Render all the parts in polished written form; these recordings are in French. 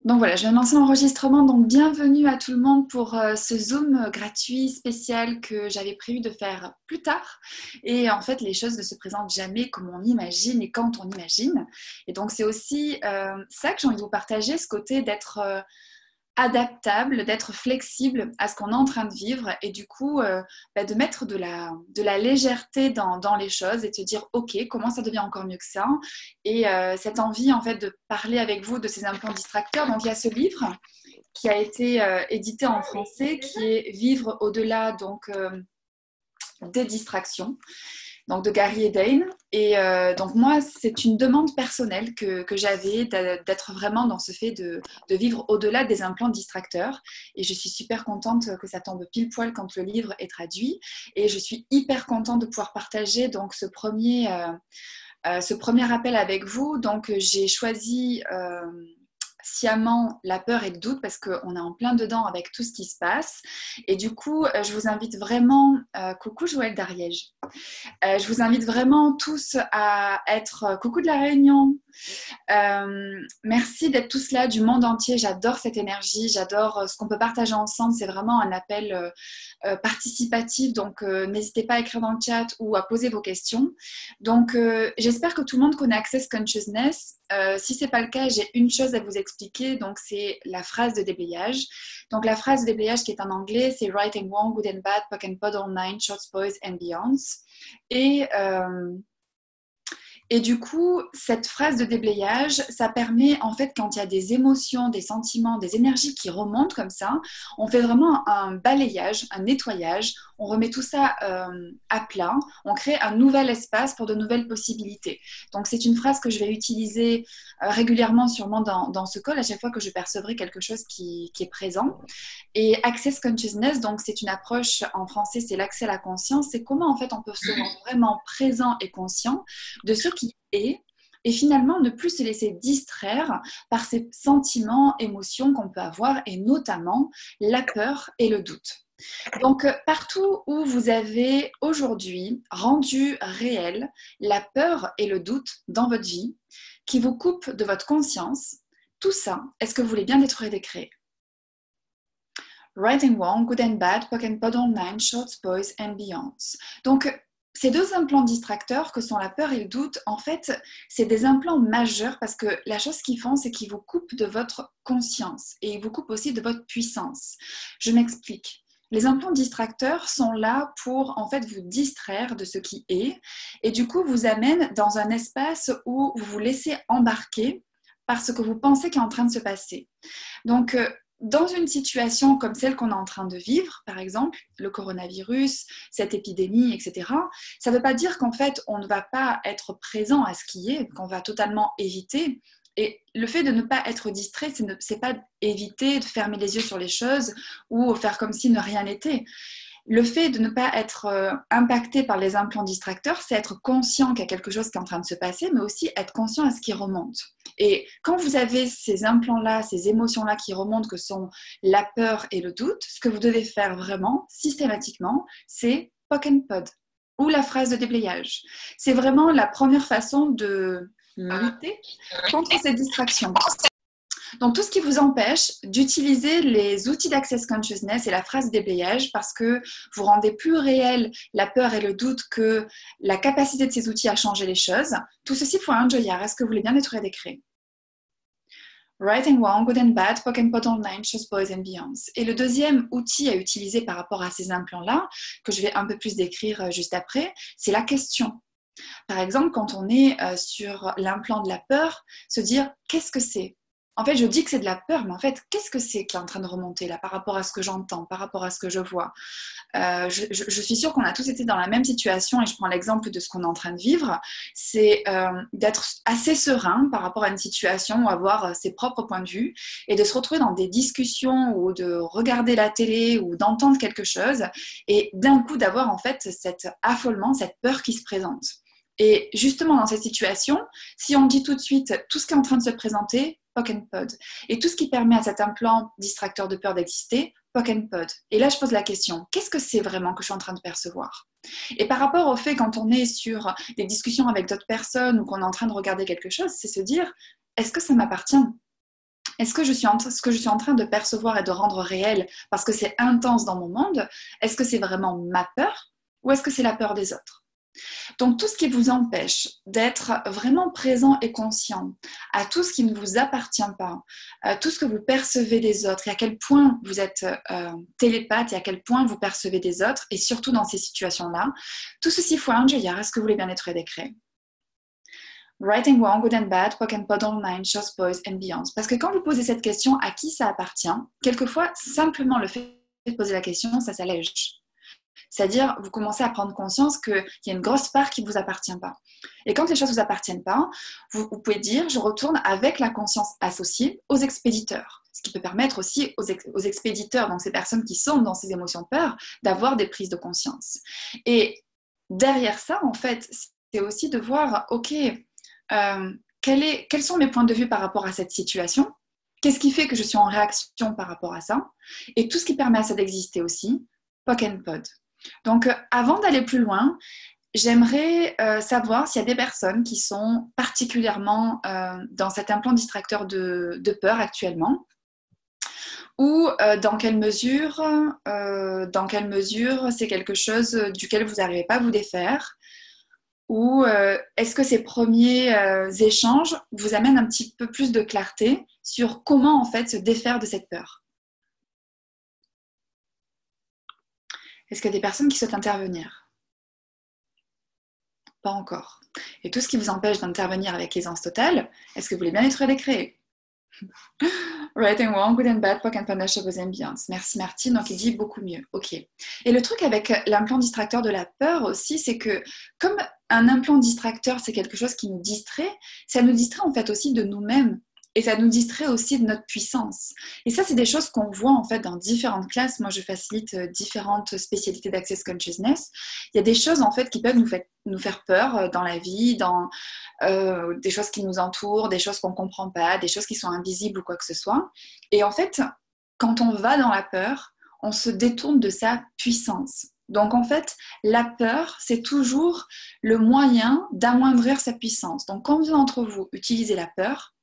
Donc voilà, je viens de lancer l'enregistrement, donc bienvenue à tout le monde pour ce Zoom gratuit spécial que j'avais prévu de faire plus tard. Et en fait, les choses ne se présentent jamais comme on imagine et quand on imagine. Et donc c'est aussi ça que j'ai envie de vous partager, ce côté d'être adaptable, d'être flexible à ce qu'on est en train de vivre et du coup de mettre de la légèreté dans les choses et de se dire ok, comment ça devient encore mieux que ça et cette envie en fait de parler avec vous de ces implants distracteurs. Donc il y a ce livre qui a été édité en français qui est Vivre au-delà des distractions, donc de Gary et Dane. Et donc moi, c'est une demande personnelle que j'avais d'être vraiment dans ce fait de vivre au-delà des implants distracteurs. Et je suis super contente que ça tombe pile poil quand le livre est traduit. Et je suis hyper contente de pouvoir partager donc ce premier appel avec vous. Donc j'ai choisi sciemment la peur et le doute parce qu'on est en plein dedans avec tout ce qui se passe. Et du coup, je vous invite vraiment, coucou Joël d'Ariège, je vous invite vraiment tous à être coucou de la Réunion. Merci d'être tous là du monde entier. J'adore cette énergie, j'adore ce qu'on peut partager ensemble. C'est vraiment un appel participatif. Donc, n'hésitez pas à écrire dans le chat ou à poser vos questions. Donc, j'espère que tout le monde connaît Access Consciousness. Si ce n'est pas le cas, j'ai une chose à vous expliquer. Donc, c'est la phrase de déblayage. Donc, la phrase de déblayage qui est en anglais, c'est Right and Wrong, Good and Bad, Puck and Puddle, Nine, Short Boys and Beyonds. Et, et du coup, cette phrase de déblayage, ça permet en fait quand il y a des émotions, des sentiments, des énergies qui remontent comme ça, on fait vraiment un balayage, un nettoyage, on remet tout ça à plat, on crée un nouvel espace pour de nouvelles possibilités. Donc c'est une phrase que je vais utiliser régulièrement sûrement dans ce call à chaque fois que je percevrai quelque chose qui est présent. Et Access Consciousness, donc c'est une approche en français, c'est l'accès à la conscience, c'est comment en fait on peut se rendre vraiment présent et conscient de ce qui est et finalement ne plus se laisser distraire par ces sentiments, émotions qu'on peut avoir et notamment la peur et le doute. Donc, partout où vous avez aujourd'hui rendu réel la peur et le doute dans votre vie, qui vous coupent de votre conscience, tout ça, est-ce que vous voulez bien détruire et décréer? Right and Wrong, Good and Bad, Puck and Puddle, Nine, Shorts, Boys and Beyonds. Donc, ces deux implants distracteurs que sont la peur et le doute, en fait, c'est des implants majeurs parce que la chose qu'ils font, c'est qu'ils vous coupent de votre conscience et ils vous coupent aussi de votre puissance. Je m'explique. Les implants distracteurs sont là pour en fait vous distraire de ce qui est et du coup vous amènent dans un espace où vous vous laissez embarquer par ce que vous pensez qui est en train de se passer. Donc, dans une situation comme celle qu'on est en train de vivre, par exemple, le coronavirus, cette épidémie, etc., ça ne veut pas dire qu'en fait, on ne va pas être présent à ce qui est, qu'on va totalement éviter. Et le fait de ne pas être distrait, c'est pas éviter de fermer les yeux sur les choses ou faire comme si ne rien n'était. Le fait de ne pas être impacté par les implants distracteurs, c'est être conscient qu'il y a quelque chose qui est en train de se passer, mais aussi être conscient à ce qui remonte. Et quand vous avez ces implants-là, ces émotions-là qui remontent, que sont la peur et le doute, ce que vous devez faire vraiment, systématiquement, c'est poke and pod ou la phrase de déblayage. C'est vraiment la première façon de lutter contre ces distractions. Donc, tout ce qui vous empêche d'utiliser les outils d'Access Consciousness et la phrase de déblayage parce que vous rendez plus réel la peur et le doute que la capacité de ces outils à changer les choses. Tout ceci pour un joyard. Est-ce que vous voulez bien détruire et décréer? Right and Wrong, Good and Bad, Pock and Pot Online, Shows Boys and Beyonds. Et le deuxième outil à utiliser par rapport à ces implants-là, que je vais un peu plus décrire juste après, c'est la question. Par exemple, quand on est sur l'implant de la peur, se dire qu'est-ce que c'est? En fait, je dis que c'est de la peur, mais en fait, qu'est-ce que c'est qui est en train de remonter là par rapport à ce que j'entends, par rapport à ce que je vois? Je suis sûre qu'on a tous été dans la même situation et je prends l'exemple de ce qu'on est en train de vivre, c'est d'être assez serein par rapport à une situation ou avoir ses propres points de vue et de se retrouver dans des discussions ou de regarder la télé ou d'entendre quelque chose et d'un coup d'avoir en fait cet affolement, cette peur qui se présente. Et justement dans cette situation, si on dit tout de suite tout ce qui est en train de se présenter, poke and pod, et tout ce qui permet à cet implant distracteur de peur d'exister, poke and pod. Et là, je pose la question, qu'est-ce que c'est vraiment que je suis en train de percevoir? Et par rapport au fait, quand on est sur des discussions avec d'autres personnes ou qu'on est en train de regarder quelque chose, c'est se dire, est-ce que ça m'appartient? Est-ce que ce que je suis en train de percevoir et de rendre réel parce que c'est intense dans mon monde, est-ce que c'est vraiment ma peur ou est-ce que c'est la peur des autres? Donc tout ce qui vous empêche d'être vraiment présent et conscient à tout ce qui ne vous appartient pas, à tout ce que vous percevez des autres et à quel point vous êtes télépathe et à quel point vous percevez des autres, et surtout dans ces situations-là, tout ceci fois un jayar, est-ce que vous voulez bien être décret? Right and wrong, good and bad, poke and pod online, shows, boys and beyond. Parce que quand vous posez cette question, à qui ça appartient, quelquefois, simplement le fait de poser la question, ça s'allège. C'est-à-dire, vous commencez à prendre conscience qu'il y a une grosse part qui ne vous appartient pas. Et quand les choses ne vous appartiennent pas, vous pouvez dire, je retourne avec la conscience associée aux expéditeurs. Ce qui peut permettre aussi aux expéditeurs, donc ces personnes qui sont dans ces émotions peur, d'avoir des prises de conscience. Et derrière ça, en fait, c'est aussi de voir, ok, quels sont mes points de vue par rapport à cette situation? Qu'est-ce qui fait que je suis en réaction par rapport à ça? Et tout ce qui permet à ça d'exister aussi, POC and POD. Donc, avant d'aller plus loin, j'aimerais savoir s'il y a des personnes qui sont particulièrement dans cet implant distracteur de peur actuellement, ou dans quelle mesure c'est quelque chose duquel vous n'arrivez pas à vous défaire, ou est-ce que ces premiers échanges vous amènent un petit peu plus de clarté sur comment en fait se défaire de cette peur? Est-ce qu'il y a des personnes qui souhaitent intervenir? Pas encore. Et tout ce qui vous empêche d'intervenir avec aisance totale, est-ce que vous voulez bien être décréé? Right and wrong, good and bad, poke and panache vos ambiances. Merci Martine, donc il dit beaucoup mieux. Ok. Et le truc avec l'implant distracteur de la peur aussi, c'est que comme un implant distracteur, c'est quelque chose qui nous distrait, ça nous distrait en fait aussi de nous-mêmes. Et ça nous distrait aussi de notre puissance. Et ça, c'est des choses qu'on voit en fait dans différentes classes. Moi, je facilite différentes spécialités d'Access Consciousness. Il y a des choses en fait qui peuvent nous faire peur dans la vie, dans des choses qui nous entourent, des choses qu'on ne comprend pas, des choses qui sont invisibles ou quoi que ce soit. Et en fait, quand on va dans la peur, on se détourne de sa puissance. Donc en fait, la peur, c'est toujours le moyen d'amoindrir sa puissance. Donc combien d'entre vous utilisez la peur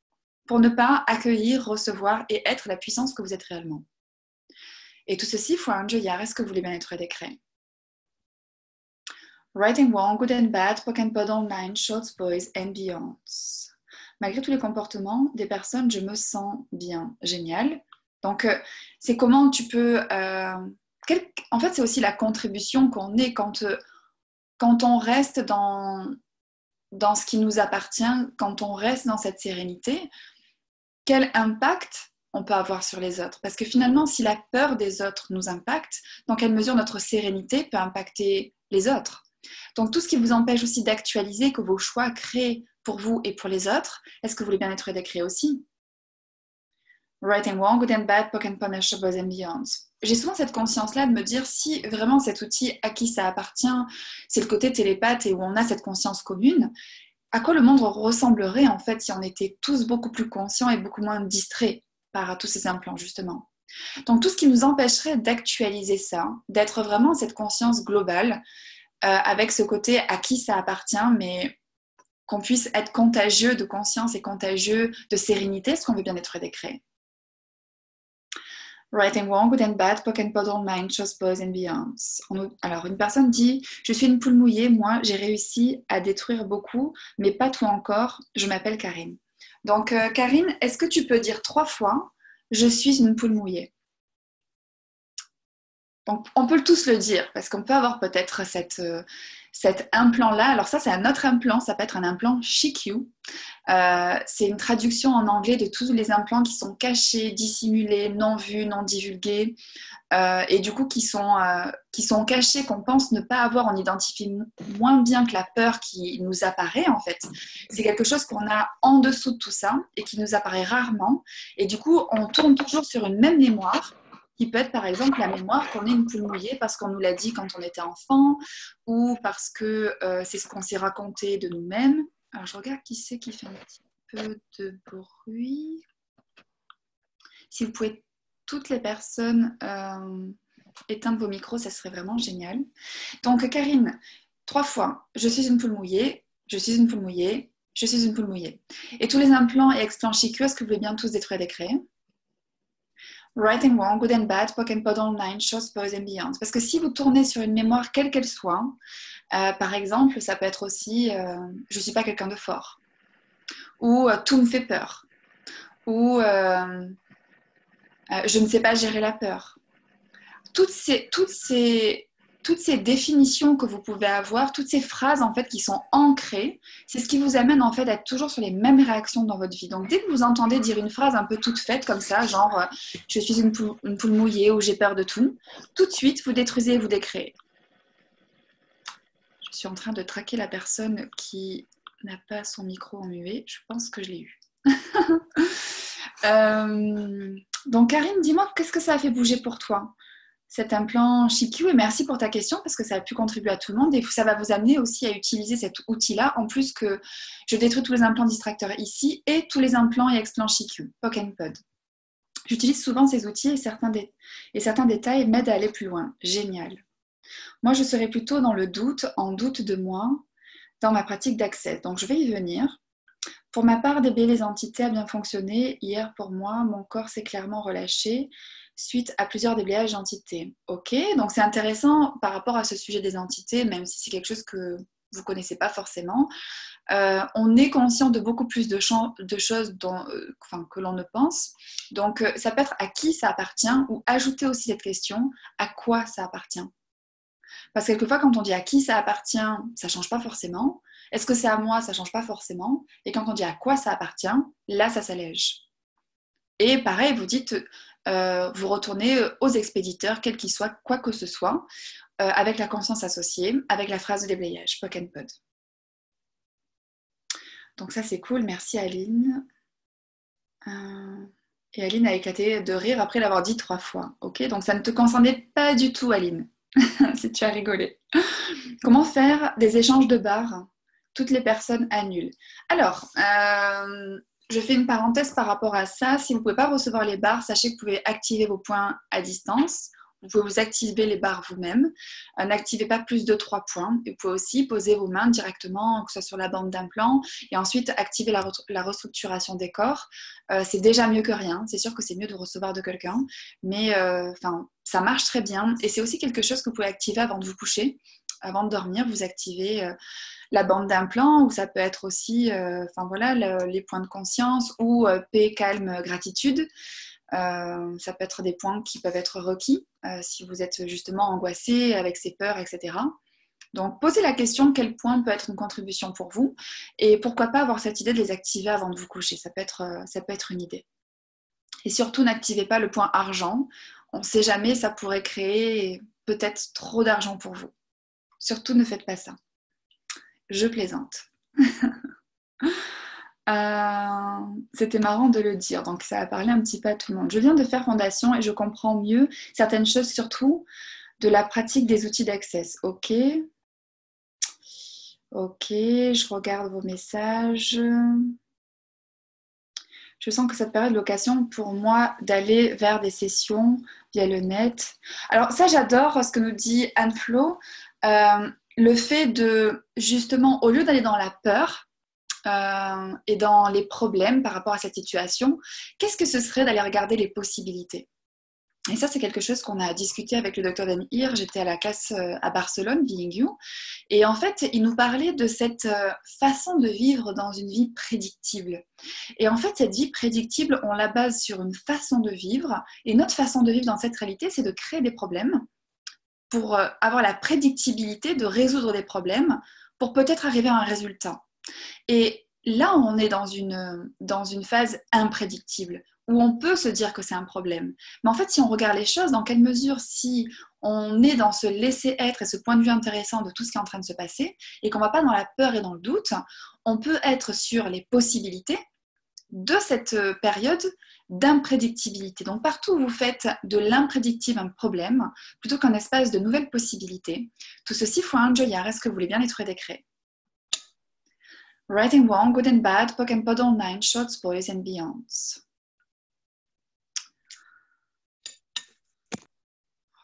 pour ne pas accueillir, recevoir et être la puissance que vous êtes réellement? Et tout ceci, fois un jayar, est-ce que vous voulez bien être décret? Right and wrong, good and bad, poke and pod online, shorts, boys and beyond. Malgré tous les comportements des personnes, je me sens bien. Génial. Donc, c'est comment tu peux... En fait, c'est aussi la contribution qu'on est quand on reste dans ce qui nous appartient, quand on reste dans cette sérénité. Quel impact on peut avoir sur les autres? Parce que finalement, si la peur des autres nous impacte, dans quelle mesure notre sérénité peut impacter les autres? Donc tout ce qui vous empêche aussi d'actualiser que vos choix créent pour vous et pour les autres, est-ce que vous voulez bien être décréé aussi? Right and wrong, good and bad, poke and punish, boys and beyond. J'ai souvent cette conscience-là de me dire si vraiment cet outil à qui ça appartient, c'est le côté télépathe et où on a cette conscience commune, à quoi le monde ressemblerait en fait si on était tous beaucoup plus conscients et beaucoup moins distraits par tous ces implants justement. Donc tout ce qui nous empêcherait d'actualiser ça, d'être vraiment cette conscience globale, avec ce côté à qui ça appartient, mais qu'on puisse être contagieux de conscience et contagieux de sérénité, est-ce qu'on veut bien être décret? Right and wrong, good and bad, poke and pod online, shows, boys and beyond. Alors, une personne dit « Je suis une poule mouillée, moi, j'ai réussi à détruire beaucoup, mais pas tout encore, je m'appelle Karine. » Donc, Karine, est-ce que tu peux dire 3 fois « Je suis une poule mouillée » ? Donc, on peut tous le dire, parce qu'on peut avoir peut-être cet implant-là. Alors ça, c'est un autre implant, ça peut être un implant Shikyu. C'est une traduction en anglais de tous les implants qui sont cachés, dissimulés, non vus, non divulgués, et du coup qui sont cachés, qu'on pense ne pas avoir. On identifie moins bien que la peur qui nous apparaît en fait. C'est quelque chose qu'on a en dessous de tout ça et qui nous apparaît rarement. Et du coup, on tourne toujours sur une même mémoire, qui peut être par exemple la mémoire qu'on est une poule mouillée parce qu'on nous l'a dit quand on était enfant, ou parce que c'est ce qu'on s'est raconté de nous-mêmes. Alors je regarde qui c'est qui fait un petit peu de bruit. Si vous pouvez, toutes les personnes, éteindre vos micros, ça serait vraiment génial. Donc Karine, 3 fois, je suis une poule mouillée, je suis une poule mouillée, Je suis une poule mouillée. Et tous les implants et explants chicu, est-ce que vous voulez bien tous détruire et décréer? Right and wrong, good and bad, POC and POD online, shorts, boys and beyond. Parce que si vous tournez sur une mémoire quelle qu'elle soit, par exemple, ça peut être aussi je ne suis pas quelqu'un de fort, ou tout me fait peur, ou je ne sais pas gérer la peur. Toutes ces définitions que vous pouvez avoir, toutes ces phrases en fait qui sont ancrées, c'est ce qui vous amène en fait à être toujours sur les mêmes réactions dans votre vie. Donc dès que vous entendez dire une phrase un peu toute faite comme ça, genre je suis une poule mouillée ou j'ai peur de tout de suite vous détruisez et vous décréez. Je suis en train de traquer la personne qui n'a pas son micro en muet. Je pense que je l'ai eu. Donc Karine, dis-moi, qu'est-ce que ça a fait bouger pour toi, cet implant Chicu? Et merci pour ta question parce que ça a pu contribuer à tout le monde et ça va vous amener aussi à utiliser cet outil-là, en plus que je détruis tous les implants distracteurs ici et tous les implants et explants Chicu, POC and POD. J'utilise souvent ces outils et certains détails m'aident à aller plus loin. Génial. Moi, je serais plutôt dans le doute, en doute de moi, dans ma pratique d'accès. Donc, je vais y venir. Pour ma part, DB les entités a bien fonctionné. Hier, pour moi, mon corps s'est clairement relâché suite à plusieurs déblayages d'entités. Ok, donc c'est intéressant par rapport à ce sujet des entités, même si c'est quelque chose que vous ne connaissez pas forcément. On est conscient de beaucoup plus de choses que l'on ne pense. Donc, ça peut être à qui ça appartient ou ajouter aussi cette question, à quoi ça appartient. Parce que quelquefois, quand on dit à qui ça appartient, ça ne change pas forcément. Est-ce que c'est à moi? Ça ne change pas forcément. Et quand on dit à quoi ça appartient, là, ça s'allège. Et pareil, vous dites, vous retournez aux expéditeurs, quels qu'ils soient, quoi que ce soit, avec la conscience associée, avec la phrase de déblayage, POC and POD. Donc ça, c'est cool. Merci Aline. Et Aline a éclaté de rire après l'avoir dit 3 fois. Ok, donc ça ne te concernait pas du tout, Aline. Si tu as rigolé. Comment faire des échanges de bars? Toutes les personnes annulent. Alors, je fais une parenthèse par rapport à ça. Si vous ne pouvez pas recevoir les bars, sachez que vous pouvez activer vos points à distance. Vous pouvez vous activer les bars vous-même. N'activez pas plus de 3 points. Et vous pouvez aussi poser vos mains directement, que ce soit sur la bande d'implant, et ensuite activer la restructuration des corps. C'est déjà mieux que rien. C'est sûr que c'est mieux de recevoir de quelqu'un, mais ça marche très bien. Et c'est aussi quelque chose que vous pouvez activer avant de vous coucher. Avant de dormir, vous activez la bande d'implant, ou ça peut être aussi les points de conscience, ou paix, calme, gratitude. Ça peut être des points qui peuvent être requis si vous êtes justement angoissé avec ces peurs, etc. Donc posez la question quel point peut être une contribution pour vous, et pourquoi pas avoir cette idée de les activer avant de vous coucher. Ça peut être une idée. Et surtout, n'activez pas le point argent. On ne sait jamais, ça pourrait créer peut-être trop d'argent pour vous. Surtout, ne faites pas ça. Je plaisante. C'était marrant de le dire, donc ça a parlé un petit peu à tout le monde. Je viens de faire fondation et je comprends mieux certaines choses, surtout de la pratique des outils d'access. Ok, je regarde vos messages. Je sens que ça te permet de l'occasion pour moi d'aller vers des sessions via le net. Alors ça, j'adore ce que nous dit Anne-Flo. Le fait de, justement, au lieu d'aller dans la peur et dans les problèmes par rapport à cette situation, qu'est-ce que ce serait d'aller regarder les possibilités? Et ça, c'est quelque chose qu'on a discuté avec le docteur Dan Hir. J'étais à la classe à Barcelone, Being You. Et en fait, il nous parlait de cette façon de vivre dans une vie prédictible. Et en fait, cette vie prédictible, on la base sur une façon de vivre. Et notre façon de vivre dans cette réalité, c'est de créer des problèmes pour avoir la prédictibilité de résoudre des problèmes pour peut-être arriver à un résultat. Et là, on est dans une phase imprédictible, où on peut se dire que c'est un problème. Mais en fait, si on regarde les choses, dans quelle mesure, si on est dans ce laisser-être et ce point de vue intéressant de tout ce qui est en train de se passer, et qu'on ne va pas dans la peur et dans le doute, on peut être sur les possibilités de cette période d'imprédictibilité. Donc partout où vous faites de l'imprédictible un problème, plutôt qu'un espace de nouvelles possibilités, tout ceci faut un joyard. Est-ce que vous voulez bien détruire des créés? Right and wrong, good and bad, POC and POD online, shorts, boys and beyonds.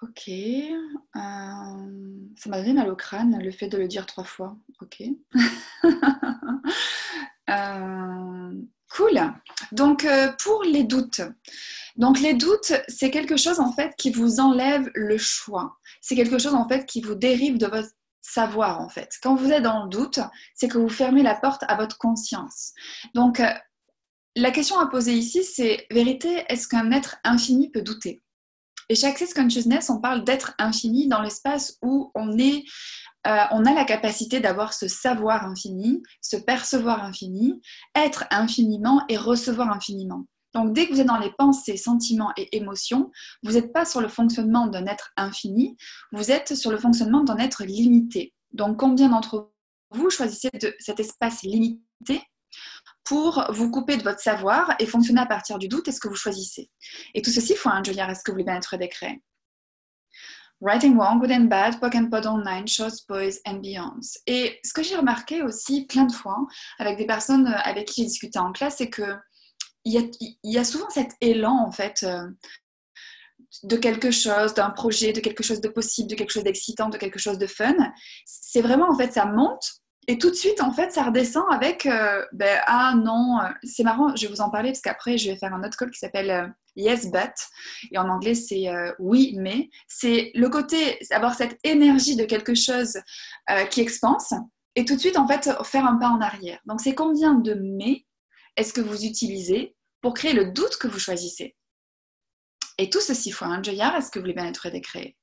Ok. Ça m'a donné mal au crâne, le fait de le dire 3 fois. Ok. Cool. Donc, pour les doutes. Donc, les doutes, c'est quelque chose en fait qui vous enlève le choix. C'est quelque chose en fait qui vous dérive de votre savoir en fait. Quand vous êtes dans le doute, c'est que vous fermez la porte à votre conscience. Donc, la question à poser ici, c'est vérité, est-ce qu'un être infini peut douter? Et chez Access Consciousness, on parle d'être infini dans l'espace où on a la capacité d'avoir ce savoir infini, ce percevoir infini, être infiniment et recevoir infiniment. Donc, dès que vous êtes dans les pensées, sentiments et émotions, vous n'êtes pas sur le fonctionnement d'un être infini, vous êtes sur le fonctionnement d'un être limité. Donc, combien d'entre vous choisissez de cet espace limité pour vous couper de votre savoir et fonctionner à partir du doute? Est-ce que vous choisissez? Et tout ceci, faut un joyard. Est-ce que vous voulez bien être décret? Right and wrong, good and bad, POC and POD online, shorts, boys and beyonds. Et ce que j'ai remarqué aussi plein de fois avec des personnes avec qui j'ai discuté en classe, c'est que il y a souvent cet élan en fait de quelque chose, d'un projet, de quelque chose de possible, de quelque chose d'excitant, de quelque chose de fun. C'est vraiment en fait ça monte et tout de suite en fait ça redescend avec ah non, c'est marrant, je vais vous en parler parce qu'après je vais faire un autre call qui s'appelle Yes but, et en anglais c'est oui mais, c'est le côté avoir cette énergie de quelque chose qui expanse et tout de suite en fait faire un pas en arrière. Donc c'est combien de mais est-ce que vous utilisez pour créer le doute que vous choisissez? Et tout ceci fois un joyard, est-ce que vous voulez bien être décréé?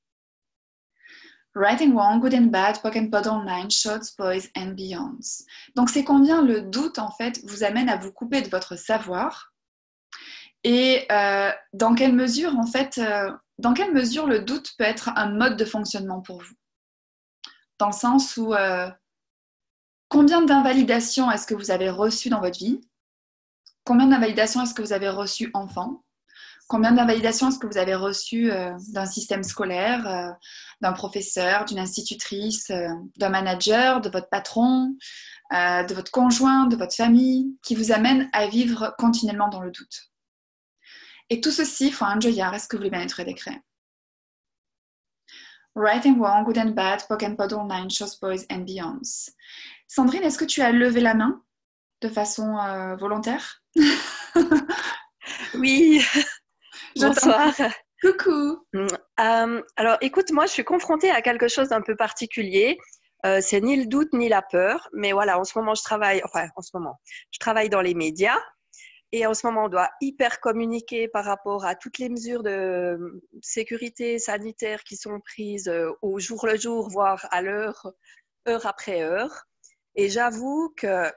Right and wrong, good and bad, POC and POD online, shorts, boys and beyonds. Donc c'est combien le doute en fait vous amène à vous couper de votre savoir et dans quelle mesure en fait, dans quelle mesure le doute peut être un mode de fonctionnement pour vous? Dans le sens où combien d'invalidations est-ce que vous avez reçues dans votre vie? Combien d'invalidations est-ce que vous avez reçues enfant? Combien d'invalidations est-ce que vous avez reçues d'un système scolaire, d'un professeur, d'une institutrice, d'un manager, de votre patron, de votre conjoint, de votre famille, qui vous amène à vivre continuellement dans le doute? Et tout ceci, il faut un joyard. Est-ce que vous voulez bien être décret? Right and wrong, good and bad, POC and POD online, shows, boys and beyonds. Sandrine, est-ce que tu as levé la main de façon volontaire? Oui, bonsoir. Coucou. Alors, écoute, moi, je suis confrontée à quelque chose d'un peu particulier. C'est ni le doute ni la peur, mais voilà, en ce moment, je travaille dans les médias et en ce moment, on doit hyper communiquer par rapport à toutes les mesures de sécurité sanitaire qui sont prises au jour le jour, voire à l'heure, heure après heure. Et j'avoue que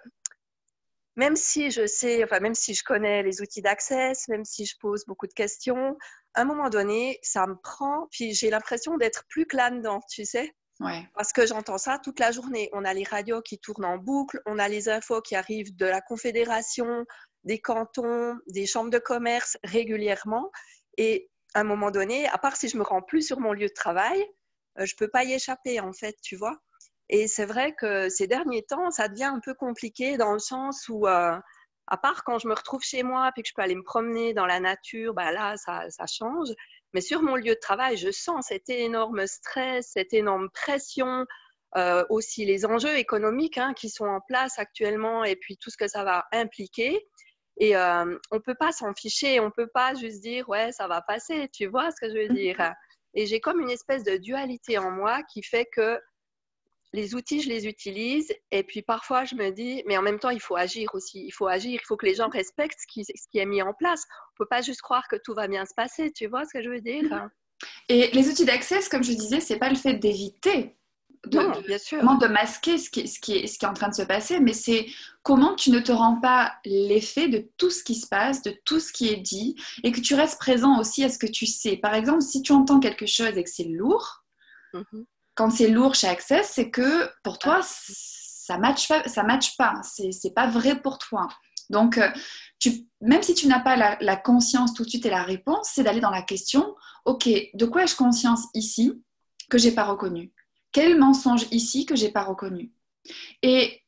même si je sais, même si je connais les outils d'Access, même si je pose beaucoup de questions, à un moment donné, ça me prend, puis j'ai l'impression d'être plus que là-dedans, tu sais. Ouais. Parce que j'entends ça toute la journée. On a les radios qui tournent en boucle, on a les infos qui arrivent de la Confédération, des cantons, des chambres de commerce régulièrement. Et à un moment donné, à part si je me rends plus sur mon lieu de travail, je peux pas y échapper, en fait, tu vois. Et c'est vrai que ces derniers temps, ça devient un peu compliqué dans le sens où, à part quand je me retrouve chez moi puis que je peux aller me promener dans la nature, bah là, ça change. Mais sur mon lieu de travail, je sens cet énorme stress, cette énorme pression, aussi les enjeux économiques qui sont en place actuellement et puis tout ce que ça va impliquer. Et on ne peut pas s'en ficher, on ne peut pas juste dire « ouais, ça va passer », tu vois ce que je veux dire. Et j'ai comme une espèce de dualité en moi qui fait que les outils, je les utilise et puis parfois je me dis, mais en même temps, il faut agir aussi. Il faut agir, il faut que les gens respectent ce qui est mis en place. On ne peut pas juste croire que tout va bien se passer, tu vois ce que je veux dire? Et les outils d'accès, comme je disais, c'est pas le fait d'éviter, Non, bien sûr. vraiment de masquer ce qui est en train de se passer, mais c'est comment tu ne te rends pas l'effet de tout ce qui se passe, de tout ce qui est dit, et que tu restes présent aussi à ce que tu sais. Par exemple, si tu entends quelque chose et que c'est lourd, quand c'est lourd chez Access, c'est que pour toi, ça matche pas, c'est pas vrai pour toi. Donc, même si tu n'as pas la conscience tout de suite et la réponse, c'est d'aller dans la question, ok, de quoi ai-je conscience ici que j'ai pas reconnu? Quel mensonge ici que j'ai pas reconnu? Et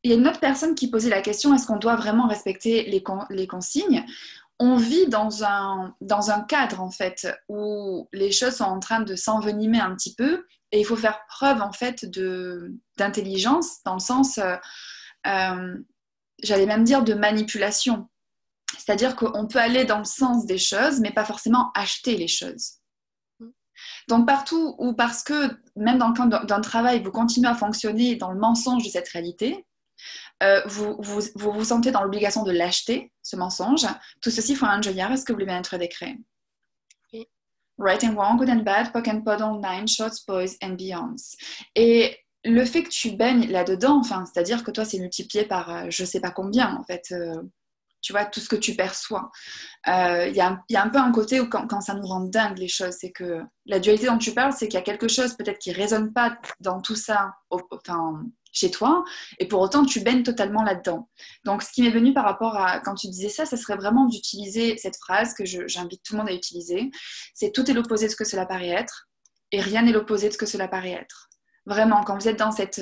il y a une autre personne qui posait la question, est-ce qu'on doit vraiment respecter les consignes? On vit dans un cadre, en fait, où les choses sont en train de s'envenimer un petit peu et il faut faire preuve, en fait, d'intelligence dans le sens... j'allais même dire de manipulation. C'est-à-dire qu'on peut aller dans le sens des choses, mais pas forcément acheter les choses. Donc partout où, parce que même dans le cadre d'un travail, vous continuez à fonctionner dans le mensonge de cette réalité, vous sentez dans l'obligation de l'acheter, ce mensonge. Tout ceci faut un joliard. Est-ce que vous voulez bien être décret? Oui. Right and wrong, good and bad, poke and puddle, nine, shorts, boys and beyonds. Et le fait que tu baignes là-dedans, enfin, c'est-à-dire que toi, c'est multiplié par je sais pas combien, en fait. Tu vois, tout ce que tu perçois. Il y a un peu un côté où quand ça nous rend dingue les choses, c'est que la dualité dont tu parles, c'est qu'il y a quelque chose peut-être qui résonne pas dans tout ça, enfin, chez toi, et pour autant tu baignes totalement là-dedans. Donc ce qui m'est venu par rapport à quand tu disais ça, ça serait vraiment d'utiliser cette phrase que j'invite tout le monde à utiliser, c'est tout est l'opposé de ce que cela paraît être, et rien n'est l'opposé de ce que cela paraît être. Vraiment, quand vous êtes dans cette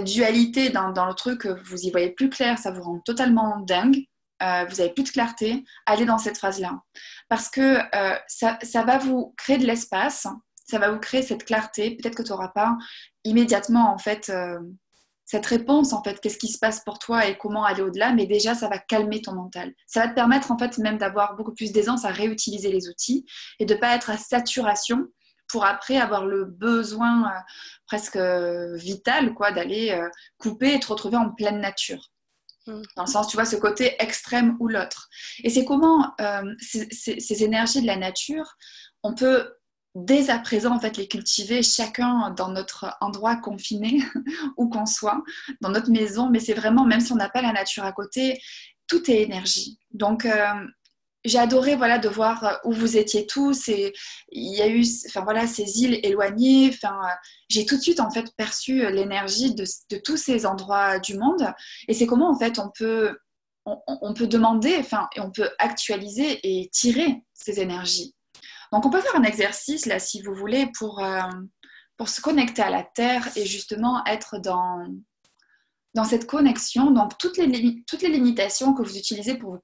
dualité, dans le truc, vous y voyez plus clair, ça vous rend totalement dingue, vous n'avez plus de clarté, allez dans cette phrase-là. Parce que ça va vous créer de l'espace, ça va vous créer cette clarté. Peut-être que tu n'auras pas immédiatement, en fait, cette réponse, en fait, qu'est-ce qui se passe pour toi et comment aller au-delà, mais déjà, ça va calmer ton mental. Ça va te permettre, en fait, même d'avoir beaucoup plus d'aisance à réutiliser les outils et de ne pas être à saturation pour après avoir le besoin presque vital, quoi, d'aller couper et te retrouver en pleine nature. Dans le sens, tu vois, ce côté extrême ou l'autre. Et c'est comment ces énergies de la nature, on peut dès à présent, en fait, les cultiver chacun dans notre endroit confiné, où qu'on soit, dans notre maison. Mais c'est vraiment, même si on n'a pas la nature à côté, tout est énergie. Donc, j'ai adoré voilà, de voir où vous étiez tous et il y a eu enfin, voilà, ces îles éloignées. Enfin, j'ai tout de suite en fait, perçu l'énergie de tous ces endroits du monde et c'est comment en fait, on peut demander enfin, et on peut actualiser et tirer ces énergies. Donc on peut faire un exercice là si vous voulez pour se connecter à la Terre et justement être dans cette connexion, donc toutes les limitations que vous utilisez pour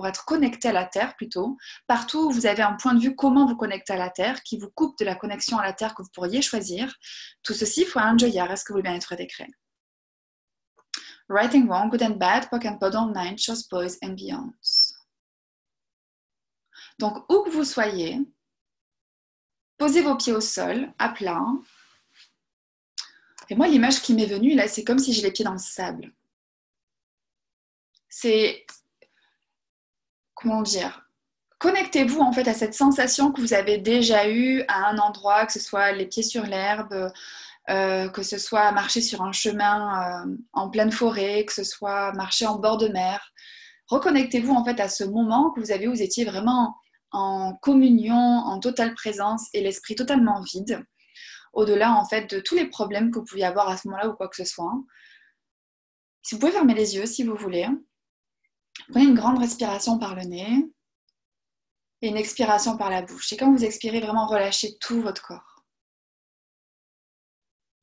être connecté à la Terre plutôt, partout où vous avez un point de vue comment vous connecter à la Terre, qui vous coupe de la connexion à la Terre que vous pourriez choisir, tout ceci, il faut un joyard. Est-ce que vous voulez bien être décret? Right and wrong, good and bad, poke and puddle, nine, shows, boys and beyonds. Donc, où que vous soyez, posez vos pieds au sol, à plat. Et moi, l'image qui m'est venue, là, c'est comme si j'ai les pieds dans le sable. C'est, comment dire, connectez-vous en fait à cette sensation que vous avez déjà eue à un endroit, que ce soit les pieds sur l'herbe, que ce soit marcher sur un chemin en pleine forêt, que ce soit marcher en bord de mer. Reconnectez-vous en fait à ce moment que vous avez où vous étiez vraiment en communion, en totale présence et l'esprit totalement vide, au-delà en fait de tous les problèmes que vous pouviez avoir à ce moment-là ou quoi que ce soit. Si vous pouvez fermer les yeux si vous voulez, prenez une grande respiration par le nez et une expiration par la bouche. Et quand vous expirez, vraiment relâchez tout votre corps.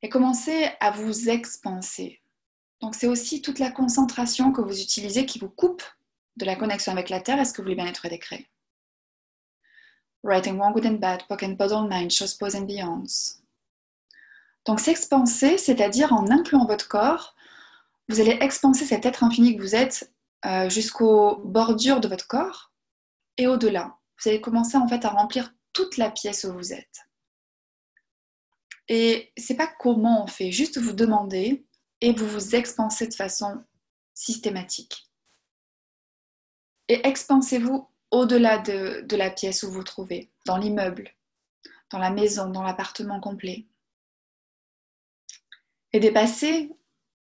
Et commencez à vous expanser. Donc c'est aussi toute la concentration que vous utilisez qui vous coupe de la connexion avec la Terre. Est-ce que vous voulez bien être décret? Right and wrong, good and bad, poke and puddle, nine, shows, pose and beyonds. Donc s'expanser, c'est-à-dire en incluant votre corps, vous allez expanser cet être infini que vous êtes jusqu'aux bordures de votre corps et au-delà. Vous allez commencer en fait à remplir toute la pièce où vous êtes. Et c'est pas comment on fait, juste vous demandez et vous vous expansez de façon systématique. Et expansez-vous au-delà de la pièce où vous vous trouvez, dans l'immeuble, dans la maison, dans l'appartement complet. Et dépassez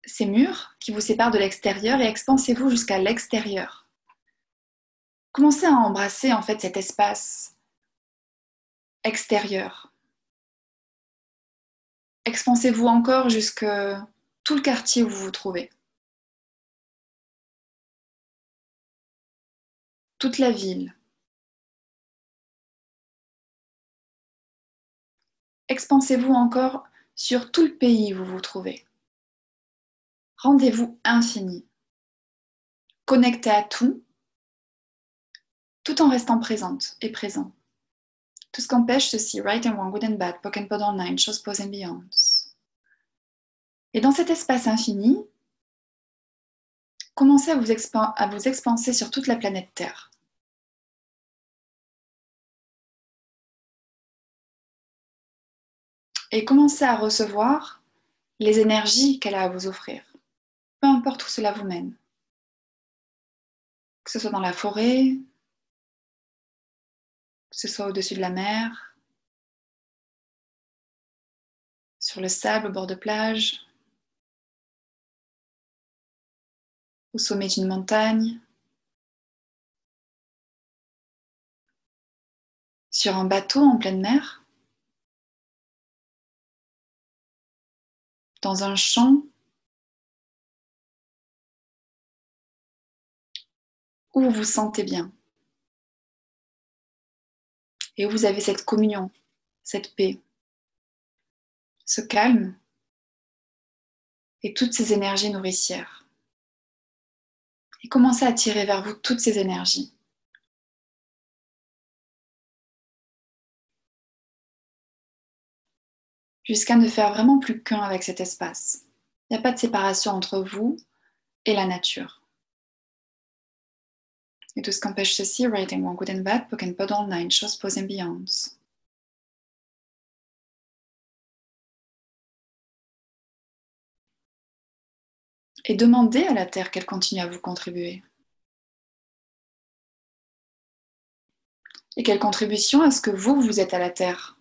ces murs qui vous séparent de l'extérieur et expansez-vous jusqu'à l'extérieur. Commencez à embrasser en fait cet espace extérieur. Expansez-vous encore jusque tout le quartier où vous vous trouvez. Toute la ville. Expansez-vous encore sur tout le pays où vous vous trouvez. Rendez-vous infini. Connecté à tout en restant présente et présent. Tout ce qu'empêche ceci, right and wrong, good and bad, poke and puddle, nine, shows, pose and beyonds. Et dans cet espace infini, commencez à vous expanser sur toute la planète Terre. Et commencez à recevoir les énergies qu'elle a à vous offrir. Peu importe où cela vous mène. Que ce soit dans la forêt, que ce soit au-dessus de la mer, sur le sable au bord de plage, au sommet d'une montagne, sur un bateau en pleine mer, dans un champ, où vous vous sentez bien et où vous avez cette communion, cette paix, ce calme et toutes ces énergies nourricières. Et commencez à attirer vers vous toutes ces énergies. Jusqu'à ne faire vraiment plus qu'un avec cet espace. Il n'y a pas de séparation entre vous et la nature. Et tout ce qu'empêche ceci, writing one good and bad, poke and paddle, nine shows, pose and beyonds. Et demandez à la Terre qu'elle continue à vous contribuer. Et quelle contribution est-ce que vous êtes à la Terre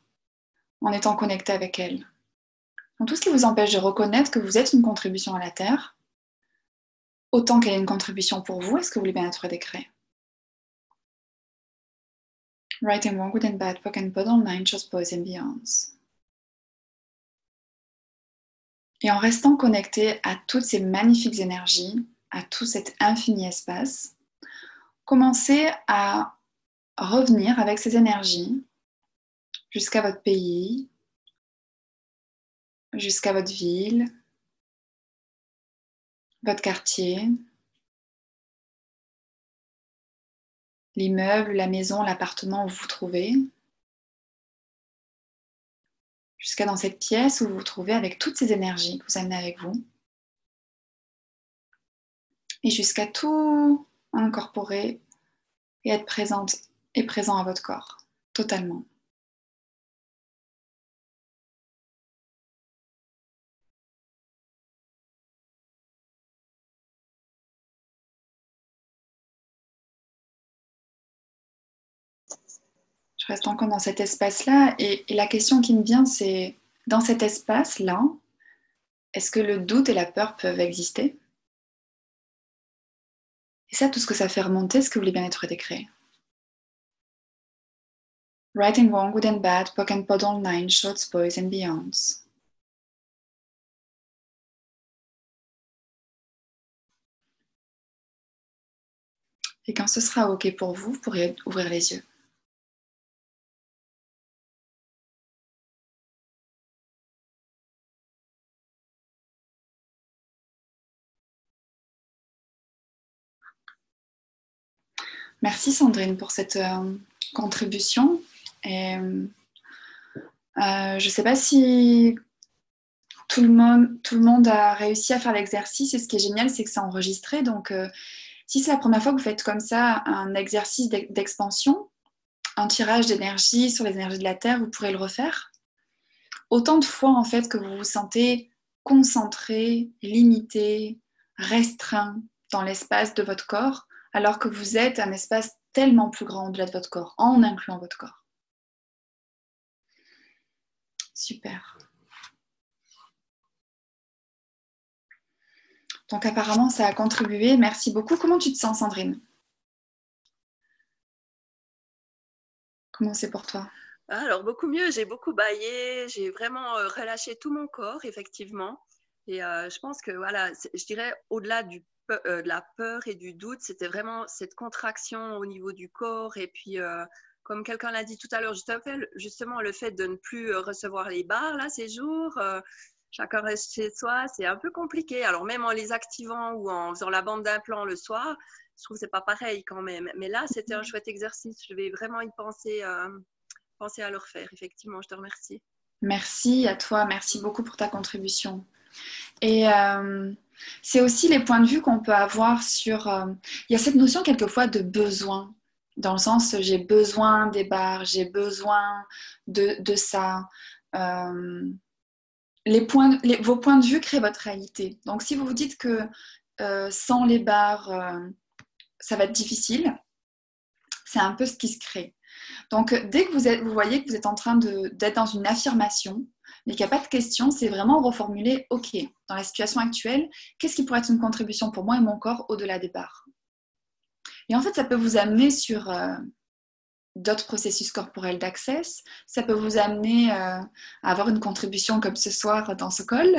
en étant connecté avec elle. Donc tout ce qui vous empêche de reconnaître que vous êtes une contribution à la Terre, autant qu'elle est une contribution pour vous, est-ce que vous voulez bien être décret? Right and wrong, good and bad, poke and paddle, nine shows, pose and beyonds. Et en restant connecté à toutes ces magnifiques énergies, à tout cet infini espace, commencez à revenir avec ces énergies jusqu'à votre pays, jusqu'à votre ville, votre quartier, l'immeuble, la maison, l'appartement où vous vous trouvez, jusqu'à dans cette pièce où vous vous trouvez avec toutes ces énergies que vous amenez avec vous, et jusqu'à tout incorporer et être présente et présent à votre corps, totalement. Je reste encore dans cet espace-là et la question qui me vient, c'est dans cet espace-là, est-ce que le doute et la peur peuvent exister? Et ça, tout ce que ça fait remonter, est-ce que vous voulez bien être décret? Right and wrong, good and bad, poke and paddle, nine shorts, boys and beyonds. Et quand ce sera OK pour vous, vous pourrez ouvrir les yeux. Merci Sandrine pour cette contribution. Et, je ne sais pas si tout le monde a réussi à faire l'exercice. Et ce qui est génial, c'est que c'est enregistré. Donc, si c'est la première fois que vous faites comme ça un exercice d'expansion, un tirage d'énergie sur les énergies de la Terre, vous pourrez le refaire. Autant de fois en fait que vous vous sentez concentré, limité, restreint dans l'espace de votre corps, alors que vous êtes un espace tellement plus grand au-delà de votre corps, en incluant votre corps. Super. Donc apparemment, ça a contribué. Merci beaucoup. Comment tu te sens, Sandrine? Comment c'est pour toi? Alors, beaucoup mieux. J'ai beaucoup bâillé. J'ai vraiment relâché tout mon corps, effectivement. Et je pense que, voilà, je dirais, au-delà de la peur et du doute, c'était vraiment cette contraction au niveau du corps. Et puis, comme quelqu'un l'a dit tout à l'heure, justement, le fait de ne plus recevoir les bars, là, ces jours, chacun reste chez soi, c'est un peu compliqué. Alors, même en les activant ou en faisant la bande d'implants le soir, je trouve que c'est pas pareil quand même. Mais là, c'était un chouette exercice. Je vais vraiment y penser à le refaire. Effectivement, je te remercie. Merci à toi, merci beaucoup pour ta contribution. Et c'est aussi les points de vue qu'on peut avoir sur... il y a cette notion quelquefois de besoin, dans le sens j'ai besoin des bars, j'ai besoin de ça. Euh, vos points de vue créent votre réalité. Donc si vous vous dites que sans les bars, ça va être difficile, c'est un peu ce qui se crée. Donc, dès que vous voyez que vous êtes en train d'être dans une affirmation, mais qu'il n'y a pas de question, c'est vraiment reformuler, OK, dans la situation actuelle, qu'est-ce qui pourrait être une contribution pour moi et mon corps au-delà des barres? Et en fait, ça peut vous amener sur d'autres processus corporels d'access. Ça peut vous amener à avoir une contribution comme ce soir dans ce call.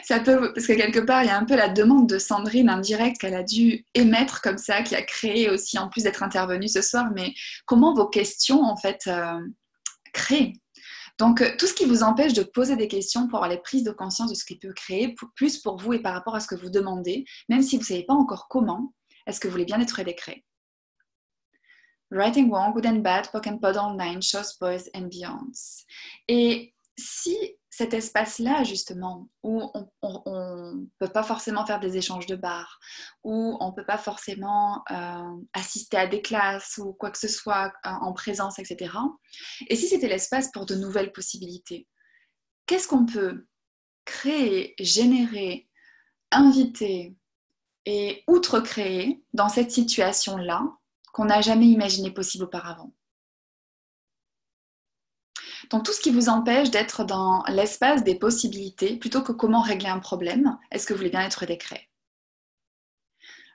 Ça peut, parce que quelque part, il y a un peu la demande de Sandrine indirecte qu'elle a dû émettre comme ça, qui a créé aussi, en plus d'être intervenue ce soir, mais comment vos questions, en fait, créent. Donc, tout ce qui vous empêche de poser des questions pour avoir les prises de conscience de ce qui peut créer, plus pour vous et par rapport à ce que vous demandez, même si vous ne savez pas encore comment, est-ce que vous voulez bien être aidé créer? Right and wrong, good and bad, POC and POD online, shows, boys and beyonds. Et si cet espace-là, justement, où on ne peut pas forcément faire des échanges de bars, où on ne peut pas forcément assister à des classes ou quoi que ce soit en présence, etc. Et si c'était l'espace pour de nouvelles possibilités, qu'est-ce qu'on peut créer, générer, inviter et outre-créer dans cette situation-là qu'on n'a jamais imaginé possible auparavant? Donc tout ce qui vous empêche d'être dans l'espace des possibilités plutôt que comment régler un problème, est-ce que vous voulez bien être décret?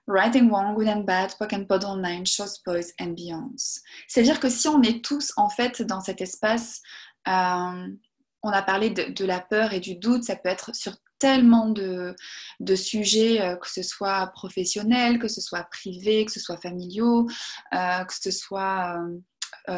Right and wrong, good and bad, POC and POD online, shows, boys and beyonds. C'est-à-dire que si on est tous en fait dans cet espace, on a parlé de la peur et du doute, ça peut être sur tellement de sujets, que ce soit professionnels, que ce soit privés, que ce soit familiaux, que ce soit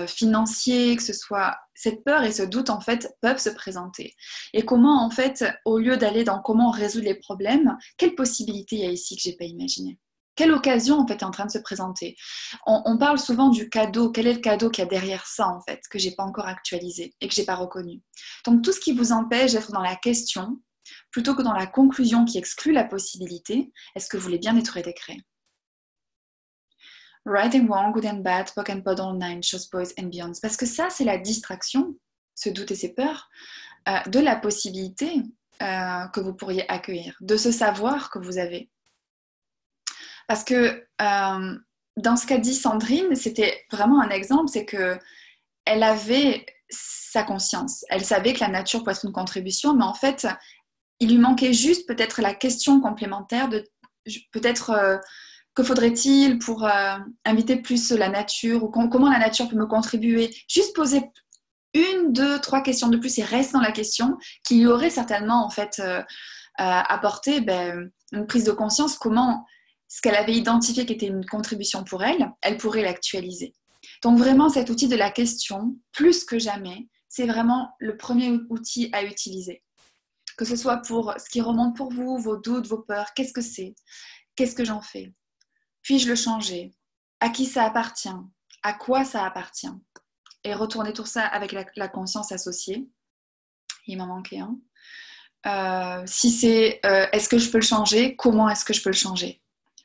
financiers, que ce soit... Cette peur et ce doute, en fait, peuvent se présenter. Et comment, en fait, au lieu d'aller dans comment résoudre les problèmes, quelle possibilité il y a ici que je n'ai pas imaginé? Quelle occasion, en fait, est en train de se présenter? On parle souvent du cadeau. Quel est le cadeau qu'il y a derrière ça, en fait, que je n'ai pas encore actualisé et que je n'ai pas reconnu? Donc, tout ce qui vous empêche d'être dans la question, plutôt que dans la conclusion qui exclut la possibilité, est-ce que vous voulez bien nettoyer des craies? Right and wrong, good and bad, POC and POD online, shows, boys and beyonds. Parce que ça, c'est la distraction, ce doute et ces peurs, de la possibilité que vous pourriez accueillir, de ce savoir que vous avez. Parce que dans ce qu'a dit Sandrine, c'était vraiment un exemple, c'est qu'elle avait sa conscience. Elle savait que la nature pouvait être une contribution, mais en fait, il lui manquait juste peut-être la question complémentaire de peut-être... que faudrait-il pour inviter plus la nature ou comment la nature peut me contribuer? Juste poser 1, 2, 3 questions de plus et reste dans la question qui lui aurait certainement en fait apporté une prise de conscience comment ce qu'elle avait identifié qui était une contribution pour elle, elle pourrait l'actualiser. Donc vraiment cet outil de la question, plus que jamais, c'est vraiment le premier outil à utiliser. Que ce soit pour ce qui remonte pour vous, vos doutes, vos peurs, qu'est-ce que c'est? Qu'est-ce que j'en fais? Puis-je le changer? À qui ça appartient? À quoi ça appartient? Et retourner tout ça avec la conscience associée. Il m'en manquait un. Si c'est est-ce que je peux le changer? Comment est-ce que je peux le changer?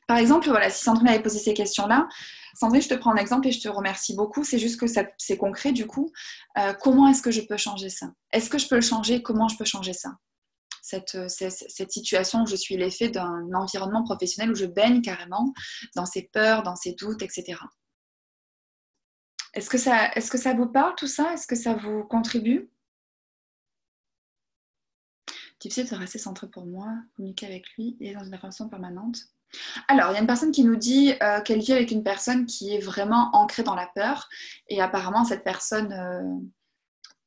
Par exemple, voilà, si Sandrine avait posé ces questions-là, Sandrine, je te prends un exemple et je te remercie beaucoup. C'est juste que c'est concret du coup. Comment est-ce que je peux changer ça? Est-ce que je peux le changer? Comment je peux changer ça? Cette situation où je suis l'effet d'un environnement professionnel où je baigne carrément dans ces peurs, dans ces doutes, etc. Est-ce que ça vous parle tout ça? Est-ce que ça vous contribue? Difficile de rester centré pour moi, communiquer avec lui et dans une relation permanente. Alors, il y a une personne qui nous dit qu'elle vit avec une personne qui est vraiment ancrée dans la peur et apparemment cette personne,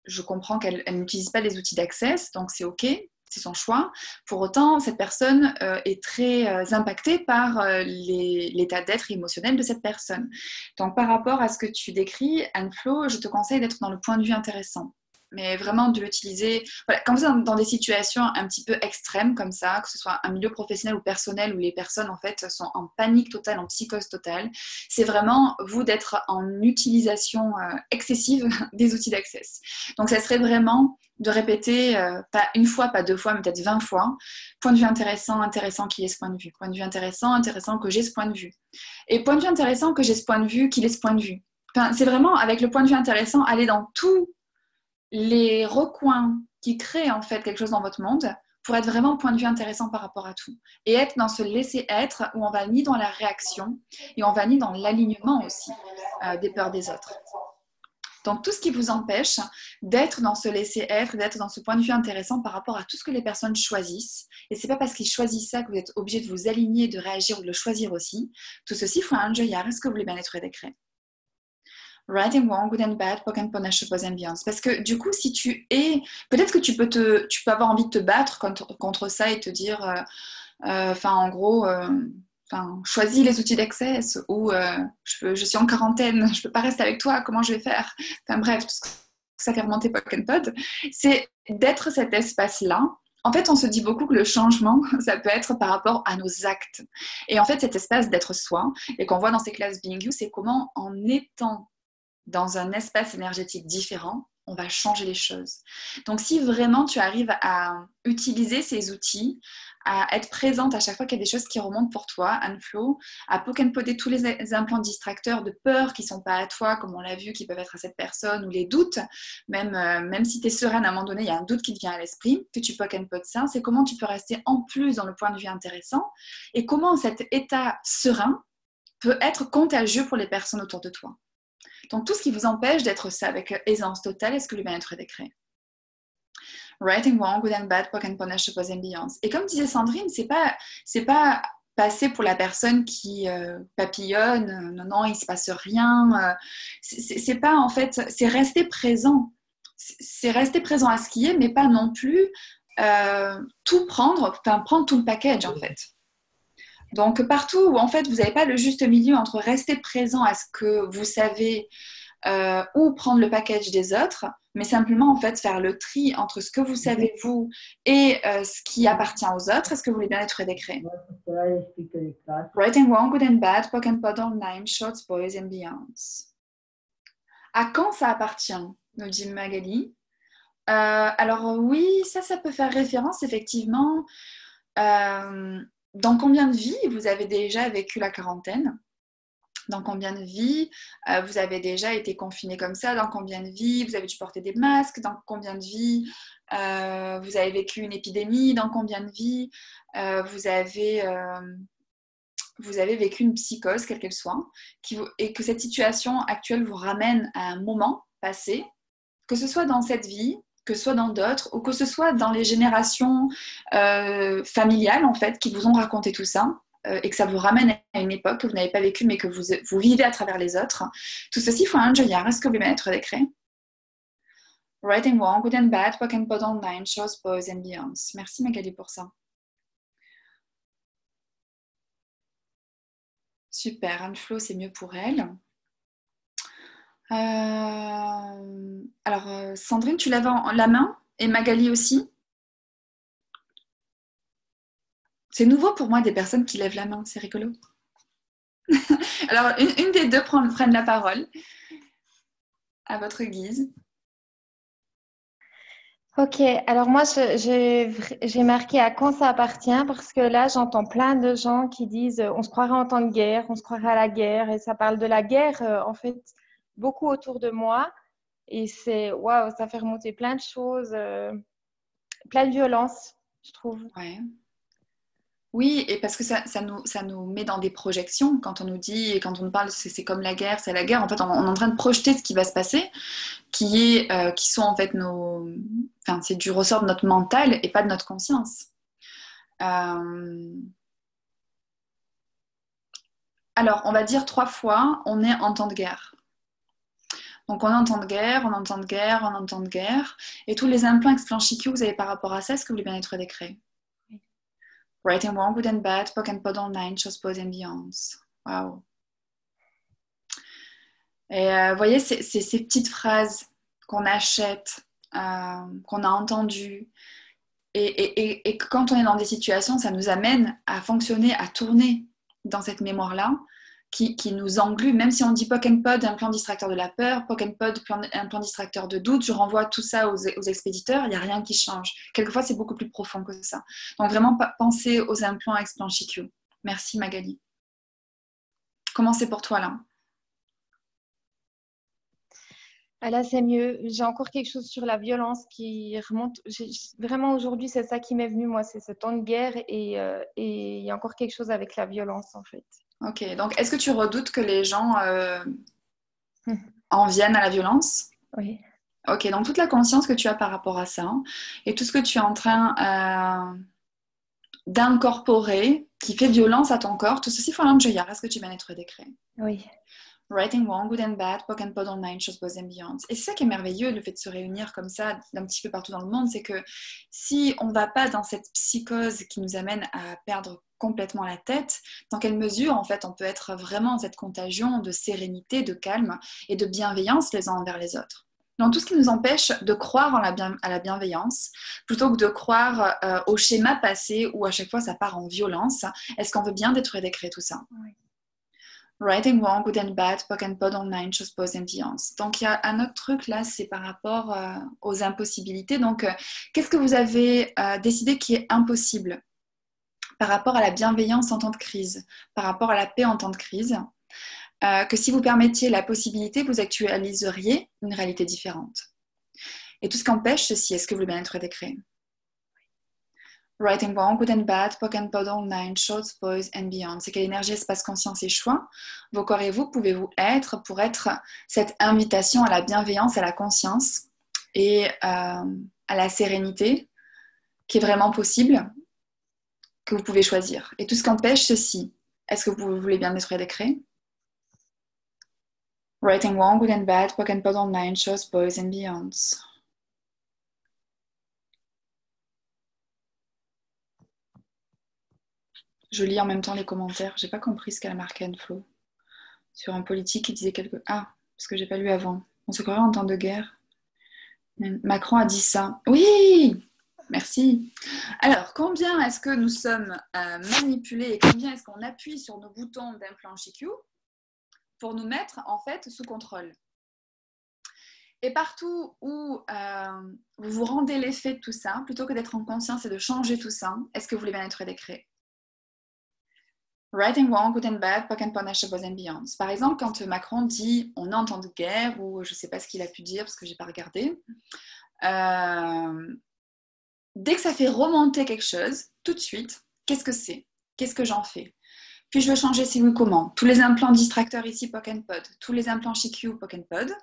je comprends qu'elle n'utilise pas les outils d'access, donc c'est OK. C'est son choix. Pour autant, cette personne est très impactée par l'état d'être émotionnel de cette personne. Donc, par rapport à ce que tu décris, Anne-Flo, je te conseille d'être dans le point de vue intéressant. Mais vraiment de l'utiliser. Voilà, quand vous êtes dans des situations un petit peu extrêmes comme ça, que ce soit un milieu professionnel ou personnel où les personnes en fait sont en panique totale, en psychose totale, c'est vraiment vous d'être en utilisation excessive des outils d'access. Donc ça serait vraiment de répéter, pas une fois, pas deux fois, mais peut-être 20 fois, point de vue intéressant, intéressant qu'il ait ce point de vue, point de vue intéressant, intéressant que j'ai ce point de vue. Et point de vue intéressant que j'ai ce point de vue, qu'il ait ce point de vue. Enfin, c'est vraiment avec le point de vue intéressant, aller dans tout les recoins qui créent en fait quelque chose dans votre monde pour être vraiment point de vue intéressant par rapport à tout. Et être dans ce laisser-être où on va ni dans la réaction et on va ni dans l'alignement aussi des peurs des autres. Donc tout ce qui vous empêche d'être dans ce laisser-être, d'être dans ce point de vue intéressant par rapport à tout ce que les personnes choisissent. Et c'est pas parce qu'ils choisissent ça que vous êtes obligé de vous aligner, de réagir ou de le choisir aussi. Tout ceci, faut un joyar. Est-ce que vous voulez bien être décret? Right and wrong, good and bad, poken panache ambiance. Parce que du coup, si tu es, peut-être que tu peux avoir envie de te battre contre ça et te dire, en gros, choisis les outils d'access ou je suis en quarantaine, je peux pas rester avec toi, comment je vais faire? Enfin bref, tout ça qui a remonté poken pod, c'est d'être cet espace-là. En fait, on se dit beaucoup que le changement, ça peut être par rapport à nos actes. Et en fait, cet espace d'être soi, et qu'on voit dans ces classes Being You, c'est comment en étant dans un espace énergétique différent, on va changer les choses. Donc, si vraiment tu arrives à utiliser ces outils, à être présente à chaque fois qu'il y a des choses qui remontent pour toi, Anne-Flo, à poder tous les implants distracteurs de peur qui ne sont pas à toi, comme on l'a vu, qui peuvent être à cette personne, ou les doutes, même si tu es sereine, à un moment donné, il y a un doute qui te vient à l'esprit, que tu pod ça, c'est comment tu peux rester en plus dans le point de vue intéressant, et comment cet état serein peut être contagieux pour les personnes autour de toi. Donc, tout ce qui vous empêche d'être ça avec aisance totale, est-ce que le bien-être est décret? Right and wrong, good and bad, poke and punish, pose ambiance. Et comme disait Sandrine, c'est pas passer pour la personne qui papillonne, non, il se passe rien. C'est pas, en fait, c'est rester présent. C'est rester présent à ce qui est, mais pas non plus tout prendre, prendre tout le package, en fait. Donc, partout où, en fait, vous n'avez pas le juste milieu entre rester présent à ce que vous savez ou prendre le package des autres, mais simplement, en fait, faire le tri entre ce que vous savez, vous, et ce qui appartient aux autres. Est-ce que vous voulez bien être décret? Right and wrong, good and bad, poke and pod online, shorts, boys and beyonds. À quand ça appartient, nous dit Magali. Alors, oui, ça peut faire référence, effectivement. Dans combien de vies vous avez déjà vécu la quarantaine? Dans combien de vies vous avez déjà été confiné comme ça? Dans combien de vies vous avez dû porter des masques? Dans combien de vies vous avez vécu une épidémie? Dans combien de vies vous avez vécu une psychose, quelle qu'elle soit, et que cette situation actuelle vous ramène à un moment passé, que ce soit dans cette vie, que ce soit dans d'autres, ou que ce soit dans les générations familiales, en fait, qui vous ont raconté tout ça, et que ça vous ramène à une époque que vous n'avez pas vécue, mais que vous vivez à travers les autres. Tout ceci, il faut un joyard. Est-ce que vous voulez mettre décret? Right and wrong, good and bad, poke and pod online, shows, boys and beyonds. Merci Magali pour ça. Super, Anne-Flo, c'est mieux pour elle. Alors, Sandrine, tu l'avais en la main et Magali aussi. C'est nouveau pour moi des personnes qui lèvent la main, c'est rigolo. Alors, une des deux prennent la parole à votre guise. Ok, alors moi j'ai marqué à quand ça appartient parce que là j'entends plein de gens qui disent on se croirait en temps de guerre, on se croirait à la guerre et ça parle de la guerre en fait beaucoup autour de moi et c'est waouh, ça fait remonter plein de choses, plein de violence, je trouve. Ouais. Oui, et parce que ça nous met dans des projections quand on nous dit et quand on nous parle c'est comme la guerre, c'est la guerre. En fait, on est en train de projeter ce qui va se passer, qui sont en fait c'est du ressort de notre mental et pas de notre conscience. Alors, on va dire 3 fois, on est en temps de guerre. Donc, on est en temps de guerre, on est en temps de guerre, on est en temps de guerre. Et tous les implants explanchis que vous avez par rapport à ça, est-ce que vous voulez bien être décret? Right and wrong, good and bad, poke and pod online, shows, boys and beyonds. Wow. Et vous voyez, c'est ces petites phrases qu'on achète, qu'on a entendues. Et quand on est dans des situations, ça nous amène à fonctionner, à tourner dans cette mémoire-là qui nous englume. Même si on dit POC and POD, un plan distracteur de la peur, POC and POD, un plan distracteur de doute, je renvoie tout ça aux expéditeurs, il n'y a rien qui change. Quelquefois, c'est beaucoup plus profond que ça. Donc vraiment, pensez aux implants ex-plan CQ. Merci Magali. Comment c'est pour toi là? Ah, là, c'est mieux. J'ai encore quelque chose sur la violence qui remonte. Vraiment, aujourd'hui, c'est ça qui m'est venu, moi, c'est ce temps de guerre et il y a encore quelque chose avec la violence, en fait. Ok, donc est-ce que tu redoutes que les gens en viennent à la violence? Oui. Ok, donc toute la conscience que tu as par rapport à ça et tout ce que tu es en train d'incorporer qui fait violence à ton corps, tout ceci faut l'enjoyar. Est-ce que tu viens d'être décret? Oui. Writing Wrong, Good and Bad, POC and Pod Online, Shows Boys and Beyond. Et c'est ça qui est merveilleux, le fait de se réunir comme ça d'un petit peu partout dans le monde, c'est que si on ne va pas dans cette psychose qui nous amène à perdre complètement la tête, dans quelle mesure en fait on peut être vraiment dans cette contagion de sérénité, de calme et de bienveillance les uns envers les autres. Donc tout ce qui nous empêche de croire à la bienveillance, plutôt que de croire au schéma passé où à chaque fois ça part en violence, est-ce qu'on veut bien détruire et décréter tout ça? Oui. Writing Wrong, Good and Bad, POC and Pod Online, Shows Boys and Beyond. Donc il y a un autre truc là, c'est par rapport aux impossibilités. Donc qu'est-ce que vous avez décidé qui est impossible par rapport à la bienveillance en temps de crise, par rapport à la paix en temps de crise, que si vous permettiez la possibilité, vous actualiseriez une réalité différente. Et tout ce qui empêche ceci, est-ce que vous voulez bien être décret? Writing Wrong, Good and Bad, POC and Pod Online, Shows, Boys and Beyond. C'est quelle énergie, espace, conscience et choix vos corps et vous pouvez-vous être pour être cette invitation à la bienveillance, à la conscience et à la sérénité qui est vraiment possible, que vous pouvez choisir. Et tout ce qui empêche ceci, est-ce que vous voulez bien être décret? Writing Wrong, Good and Bad, POC and Pod Online, Shows, Boys and Beyond. Je lis en même temps les commentaires. J'ai pas compris ce qu'elle a marqué Anne-Flo. Sur un politique qui disait quelque... Ah, parce que j'ai pas lu avant. On se croirait en temps de guerre. Macron a dit ça. Oui! Merci. Alors, combien est-ce que nous sommes manipulés et combien est-ce qu'on appuie sur nos boutons d'implant CQ pour nous mettre en fait sous contrôle? Et partout où vous vous rendez l'effet de tout ça, plutôt que d'être en conscience et de changer tout ça, est-ce que vous voulez bien être décret? Right and wrong, good and bad, POC and POD, Shows, Boys and Beyond. Par exemple, quand Macron dit on est en temps de guerre, ou je ne sais pas ce qu'il a pu dire parce que je n'ai pas regardé, dès que ça fait remonter quelque chose, tout de suite, qu'est-ce que c'est? Qu'est-ce que j'en fais? Puis je veux changer si oui, comment? Tous les implants distracteurs ici, POC and POD, tous les implants CQ, POC and POD.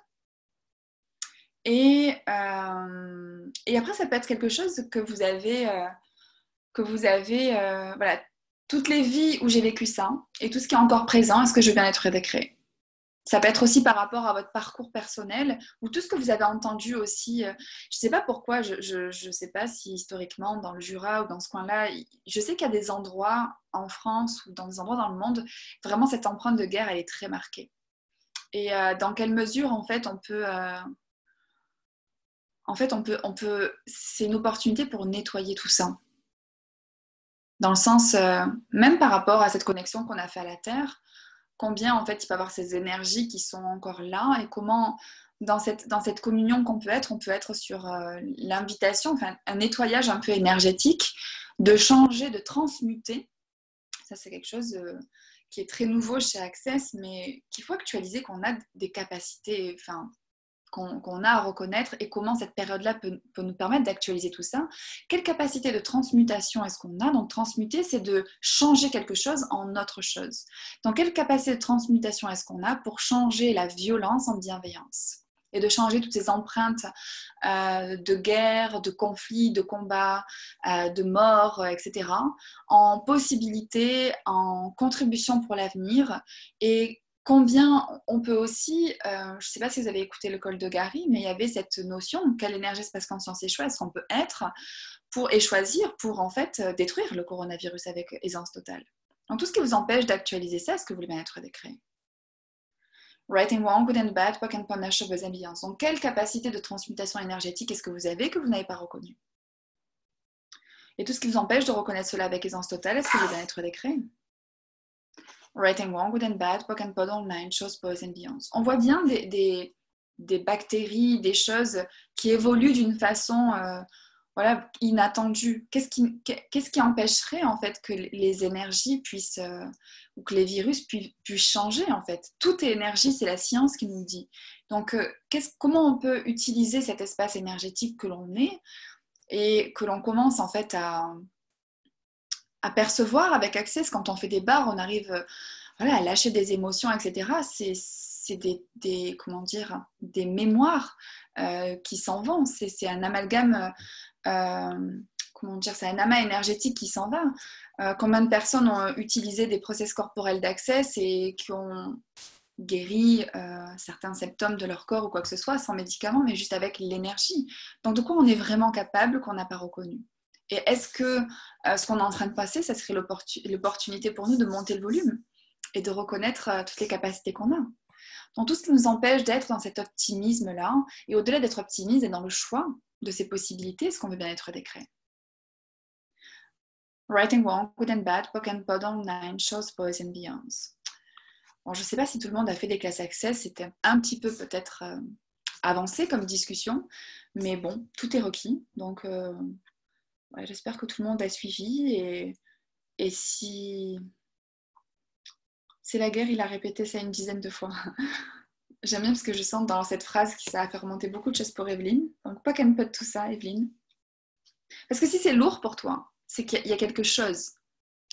Et après, ça peut être quelque chose que vous avez voilà, toutes les vies où j'ai vécu ça et tout ce qui est encore présent, est-ce que je veux bien être décret? Ça peut être aussi par rapport à votre parcours personnel ou tout ce que vous avez entendu aussi. Je ne sais pas pourquoi, je ne sais pas si historiquement dans le Jura ou dans ce coin-là, je sais qu'il y a des endroits en France ou dans des endroits dans le monde, vraiment cette empreinte de guerre, elle est très marquée. Et dans quelle mesure, en fait, on peut... c'est une opportunité pour nettoyer tout ça. Dans le sens, même par rapport à cette connexion qu'on a fait à la Terre, combien en fait il peut y avoir ces énergies qui sont encore là et comment dans cette communion qu'on peut être, on peut être sur l'invitation, enfin un nettoyage un peu énergétique, de changer, de transmuter. Ça c'est quelque chose qui est très nouveau chez Access, mais qu'il faut actualiser, qu'on a des capacités, enfin qu'on a à reconnaître et comment cette période-là peut nous permettre d'actualiser tout ça. Quelle capacité de transmutation est-ce qu'on a? Donc transmuter, c'est de changer quelque chose en autre chose. Donc quelle capacité de transmutation est-ce qu'on a pour changer la violence en bienveillance? Et de changer toutes ces empreintes de guerre, de conflits, de combats, de morts, etc. en possibilités, en contribution pour l'avenir et combien on peut aussi, je ne sais pas si vous avez écouté le call de Gary, mais il y avait cette notion, quelle énergie, espace, conscience et choix est-ce qu'on peut être et choisir pour en fait détruire le coronavirus avec aisance totale. Donc tout ce qui vous empêche d'actualiser ça, est-ce que vous voulez bien être décret? Right and wrong, good and bad, poc and pan, nature, buzz, ambiance. Donc, quelle capacité de transmutation énergétique est-ce que vous avez que vous n'avez pas reconnue? Et tout ce qui vous empêche de reconnaître cela avec aisance totale, est-ce que le bien-être décret? Right and wrong, good and bad, poc and pan, online, chose, pose, ambiance. On voit bien des bactéries, des choses qui évoluent d'une façon voilà, inattendue. Qu'est-ce qui empêcherait en fait que les énergies puissent ou que les virus puissent changer en fait? Tout est énergie, c'est la science qui nous le dit. Donc comment on peut utiliser cet espace énergétique que l'on est et que l'on commence en fait à percevoir avec Access? Quand on fait des barres, on arrive voilà, à lâcher des émotions, etc. C'est comment dire, des mémoires qui s'en vont. C'est un amalgame, comment dire, c'est un amas énergétique qui s'en va. Combien de personnes ont utilisé des process corporels d'Access et qui ont guéri certains symptômes de leur corps ou quoi que ce soit sans médicaments, mais juste avec l'énergie. Donc de quoi on est vraiment capable qu'on n'a pas reconnu? Et est-ce que ce qu'on est en train de passer, ça serait l'opportunité pour nous de monter le volume et de reconnaître toutes les capacités qu'on a? Donc tout ce qui nous empêche d'être dans cet optimisme-là, et au-delà d'être optimiste, et dans le choix de ces possibilités, est-ce qu'on veut bien être décret? Right and wrong, good and bad, poc and pod, online, shows, boys and beyonds. Bon, je ne sais pas si tout le monde a fait des classes Access, c'était un petit peu peut-être avancé comme discussion, mais bon, tout est requis, donc ouais, j'espère que tout le monde a suivi, et si c'est la guerre, il a répété ça une dizaine de fois. J'aime bien parce que je sens dans cette phrase que ça a fait remonter beaucoup de choses pour Evelyne. Donc, pas qu'elle me pote tout ça, Evelyne. Parce que si c'est lourd pour toi, c'est qu'il y a quelque chose.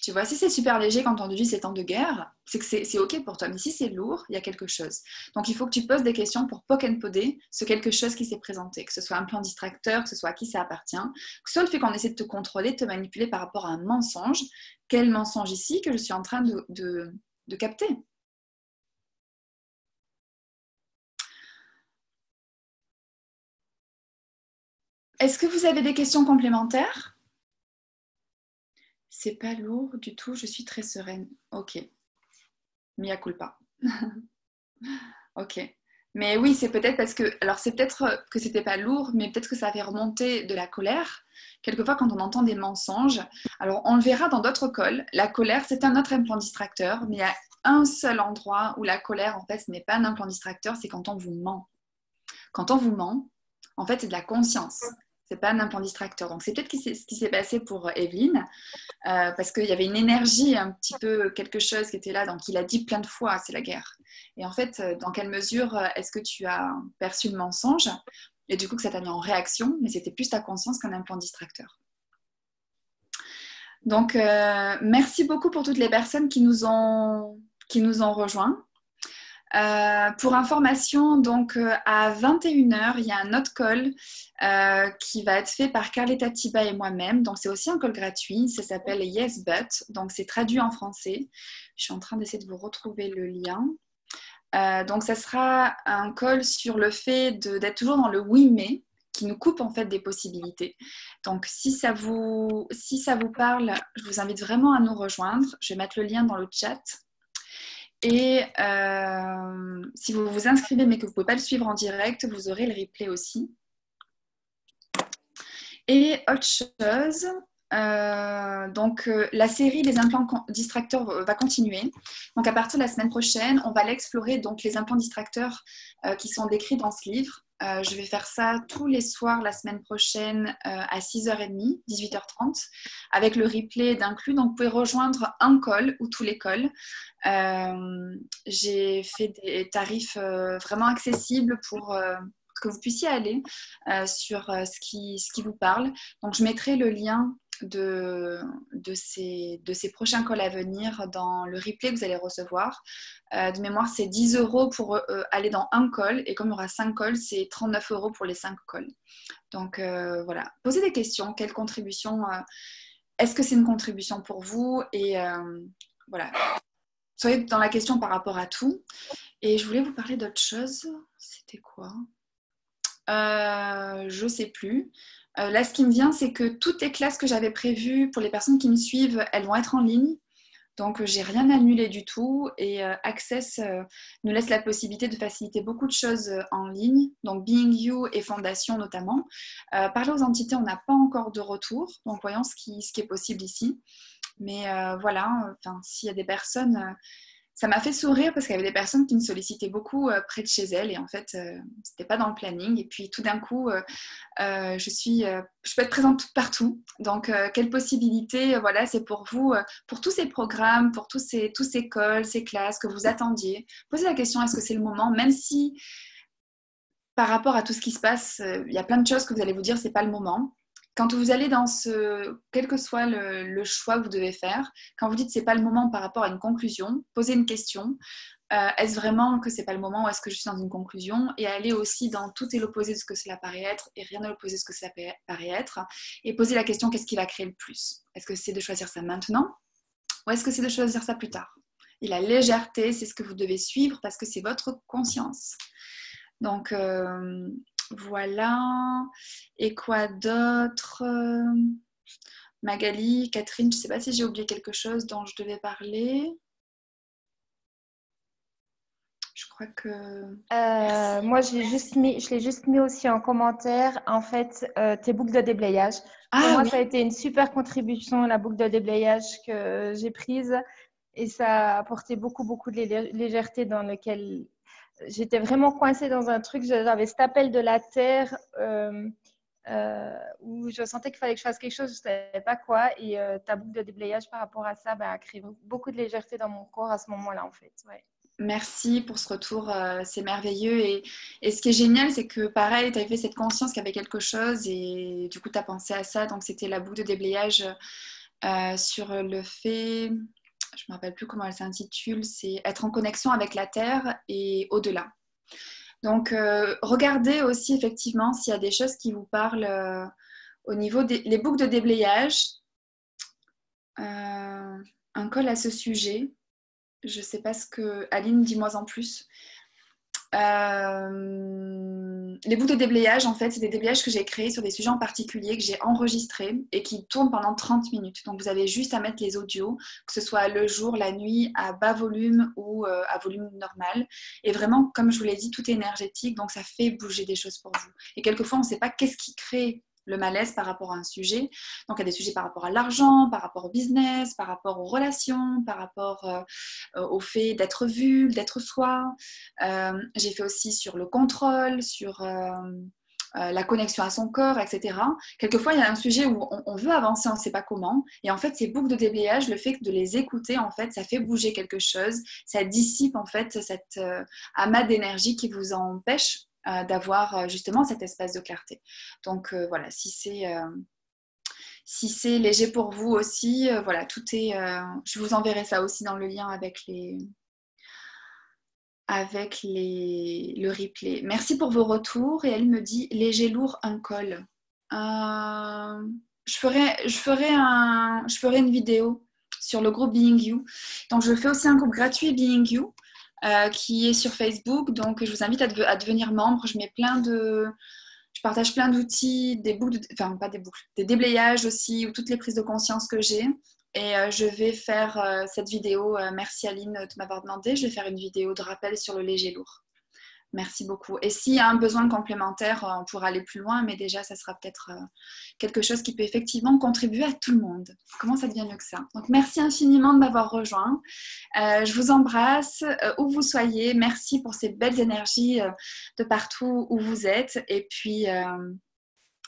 Tu vois, si c'est super léger quand on te dit c'est temps de guerre, c'est que c'est OK pour toi. Mais si c'est lourd, il y a quelque chose. Donc, il faut que tu poses des questions pour poke and poder ce quelque chose qui s'est présenté. Que ce soit un plan distracteur, que ce soit à qui ça appartient. Que ce soit le fait qu'on essaie de te contrôler, de te manipuler par rapport à un mensonge. Quel mensonge ici que je suis en train de capter? Est-ce que vous avez des questions complémentaires? C'est pas lourd du tout, je suis très sereine. Ok. Mea culpa. Ok. Mais oui, c'est peut-être parce que... Alors, c'est peut-être que c'était pas lourd, mais peut-être que ça avait remonté de la colère. Quelquefois, quand on entend des mensonges, alors on le verra dans d'autres calls, la colère, c'est un autre implant distracteur, mais il y a un seul endroit où la colère, en fait, ce n'est pas un implant distracteur, c'est quand on vous ment. Quand on vous ment, en fait, c'est de la conscience. C'est pas un implant distracteur. Donc, c'est peut-être ce qui s'est passé pour Evelyne, parce qu'il y avait une énergie, un petit peu quelque chose qui était là. Donc, il a dit plein de fois, c'est la guerre. Et en fait, dans quelle mesure est-ce que tu as perçu le mensonge et du coup que ça t'a mis en réaction, mais c'était plus ta conscience qu'un implant distracteur. Donc, merci beaucoup pour toutes les personnes qui nous ont rejoints. Pour information, donc à 21h, il y a un autre call qui va être fait par Carletta Tiba et moi-même. Donc, c'est aussi un call gratuit. Ça s'appelle Yes But. Donc, c'est traduit en français. Je suis en train d'essayer de vous retrouver le lien. Donc, ça sera un call sur le fait d'être toujours dans le oui mais qui nous coupe en fait des possibilités. Donc, si ça vous parle, je vous invite vraiment à nous rejoindre. Je vais mettre le lien dans le chat. Et si vous vous inscrivez mais que vous ne pouvez pas le suivre en direct, vous aurez le replay aussi. Et autre chose, donc la série des implants distracteurs va continuer. Donc à partir de la semaine prochaine, on va l'explorer, donc les implants distracteurs qui sont décrits dans ce livre. Je vais faire ça tous les soirs la semaine prochaine à 6h30, 18h30, avec le replay d'inclus. Donc, vous pouvez rejoindre un call ou tous les calls. J'ai fait des tarifs vraiment accessibles pour que vous puissiez aller sur ce qui vous parle. Donc, je mettrai le lien de ces prochains calls à venir dans le replay que vous allez recevoir. De mémoire, c'est 10 € pour aller dans un call, et comme il y aura 5 calls, c'est 39 € pour les 5 calls. Donc voilà, posez des questions. Quelle contribution est-ce que c'est une contribution pour vous? Et voilà, soyez dans la question par rapport à tout. Et je voulais vous parler d'autre chose. C'était quoi? Je ne sais plus. Là, ce qui me vient, c'est que toutes les classes que j'avais prévues pour les personnes qui me suivent, elles vont être en ligne. Donc, j'ai rien annulé du tout et Access nous laisse la possibilité de faciliter beaucoup de choses en ligne, donc Being You et Fondation notamment. Parler aux entités, on n'a pas encore de retour, donc voyons ce qui est possible ici. Mais voilà, s'il y a des personnes... ça m'a fait sourire parce qu'il y avait des personnes qui me sollicitaient beaucoup près de chez elles et en fait, c'était pas dans le planning. Et puis tout d'un coup, je peux être présente partout. Donc, quelle possibilité, voilà, c'est pour vous, pour tous ces programmes, pour tous ces calls, ces classes que vous attendiez. Posez la question, est-ce que c'est le moment? Même si, par rapport à tout ce qui se passe, il y a plein de choses que vous allez vous dire, c'est pas le moment. Quand vous allez dans quel que soit le choix que vous devez faire, quand vous dites c'est pas le moment par rapport à une conclusion, posez une question. Est-ce vraiment que c'est pas le moment ou est-ce que je suis dans une conclusion? Et aller aussi dans tout est l'opposé de ce que cela paraît être et rien n'est l'opposé de ce que cela paraît être. Et poser la question, qu'est-ce qui va créer le plus? Est-ce que c'est de choisir ça maintenant ou est-ce que c'est de choisir ça plus tard? Et la légèreté, c'est ce que vous devez suivre parce que c'est votre conscience. Donc, voilà. Et quoi d'autre? Magali, Catherine, je ne sais pas si j'ai oublié quelque chose dont je devais parler. Je crois que... Moi, je l'ai juste mis aussi en commentaire, en fait, tes boucles de déblayage. Pour moi, oui. ça a été une super contribution, la boucle de déblayage que j'ai prise. Et ça a apporté beaucoup, beaucoup de légèreté dans lequel j'étais vraiment coincée dans un truc. J'avais cet appel de la terre où je sentais qu'il fallait que je fasse quelque chose, je ne savais pas quoi. Et ta boucle de déblayage par rapport à ça a créé beaucoup de légèreté dans mon corps à ce moment-là, en fait. Ouais. Merci pour ce retour, c'est merveilleux. Et ce qui est génial, c'est que pareil, tu avais fait cette conscience qu'il y avait quelque chose et du coup, tu as pensé à ça. Donc, c'était la boucle de déblayage sur le fait, je ne me rappelle plus comment elle s'intitule, c'est être en connexion avec la Terre et au-delà. Donc, regardez aussi effectivement s'il y a des choses qui vous parlent au niveau des boucles de déblayage. Un call à ce sujet. Je ne sais pas ce que... Aline, dis-moi en plus. Les boucles de déblayage, en fait, c'est des déblayages que j'ai créés sur des sujets en particulier, que j'ai enregistrés et qui tournent pendant 30 minutes. Donc, vous avez juste à mettre les audios, que ce soit le jour, la nuit, à bas volume ou à volume normal. Et vraiment, comme je vous l'ai dit, tout est énergétique, donc ça fait bouger des choses pour vous. Et quelquefois, on ne sait pas qu'est-ce qui crée le malaise par rapport à un sujet. Donc, il y a des sujets par rapport à l'argent, par rapport au business, par rapport aux relations, par rapport au fait d'être vu, d'être soi. J'ai fait aussi sur le contrôle, sur la connexion à son corps, etc. Quelquefois, il y a un sujet où on veut avancer, on ne sait pas comment. Et en fait, ces boucles de déblayage, le fait de les écouter, en fait, ça fait bouger quelque chose. Ça dissipe, en fait, cet amas d'énergie qui vous empêche d'avoir justement cet espace de clarté. Donc voilà, si c'est léger pour vous aussi, voilà, tout est... je vous enverrai ça aussi dans le lien avec le replay. Merci pour vos retours. Et elle me dit léger, lourd, un col. Je ferai une vidéo sur le groupe Being You. Donc je fais aussi un groupe gratuit Being You. Qui est sur Facebook, donc je vous invite à devenir membre. Je partage plein d'outils, des déblayages aussi, ou toutes les prises de conscience que j'ai. Et je vais faire cette vidéo, merci Aline de m'avoir demandé, je vais faire une vidéo de rappel sur le léger lourd. Merci beaucoup. Et s'il y a un besoin complémentaire, on pourra aller plus loin, mais déjà, ça sera peut-être quelque chose qui peut effectivement contribuer à tout le monde. Comment ça devient mieux que ça? Donc, merci infiniment de m'avoir rejoint. Je vous embrasse où vous soyez. Merci pour ces belles énergies de partout où vous êtes. Et puis,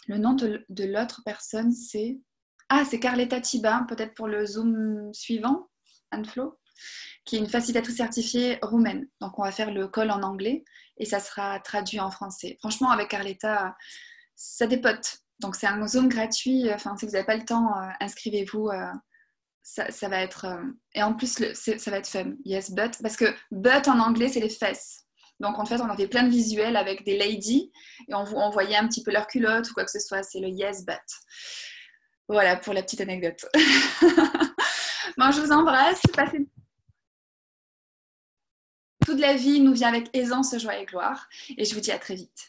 le nom de l'autre personne, c'est... Ah, c'est Carletta Tiba, peut-être pour le Zoom suivant, Anne-Flo, qui est une facilitatrice certifiée roumaine. Donc, on va faire le call en anglais et ça sera traduit en français. Franchement, avec Carletta, ça dépote. Donc, c'est un Zoom gratuit. Enfin, si vous n'avez pas le temps, inscrivez-vous. Ça va être... Et en plus, ça va être fun. Yes, but. Parce que but en anglais, c'est les fesses. Donc, en fait, on avait plein de visuels avec des ladies et on voyait un petit peu leur culotte ou quoi que ce soit. C'est le yes, but. Voilà pour la petite anecdote. Bon, je vous embrasse. Passez... Toute la vie nous vient avec aisance, joie et gloire. Et je vous dis à très vite.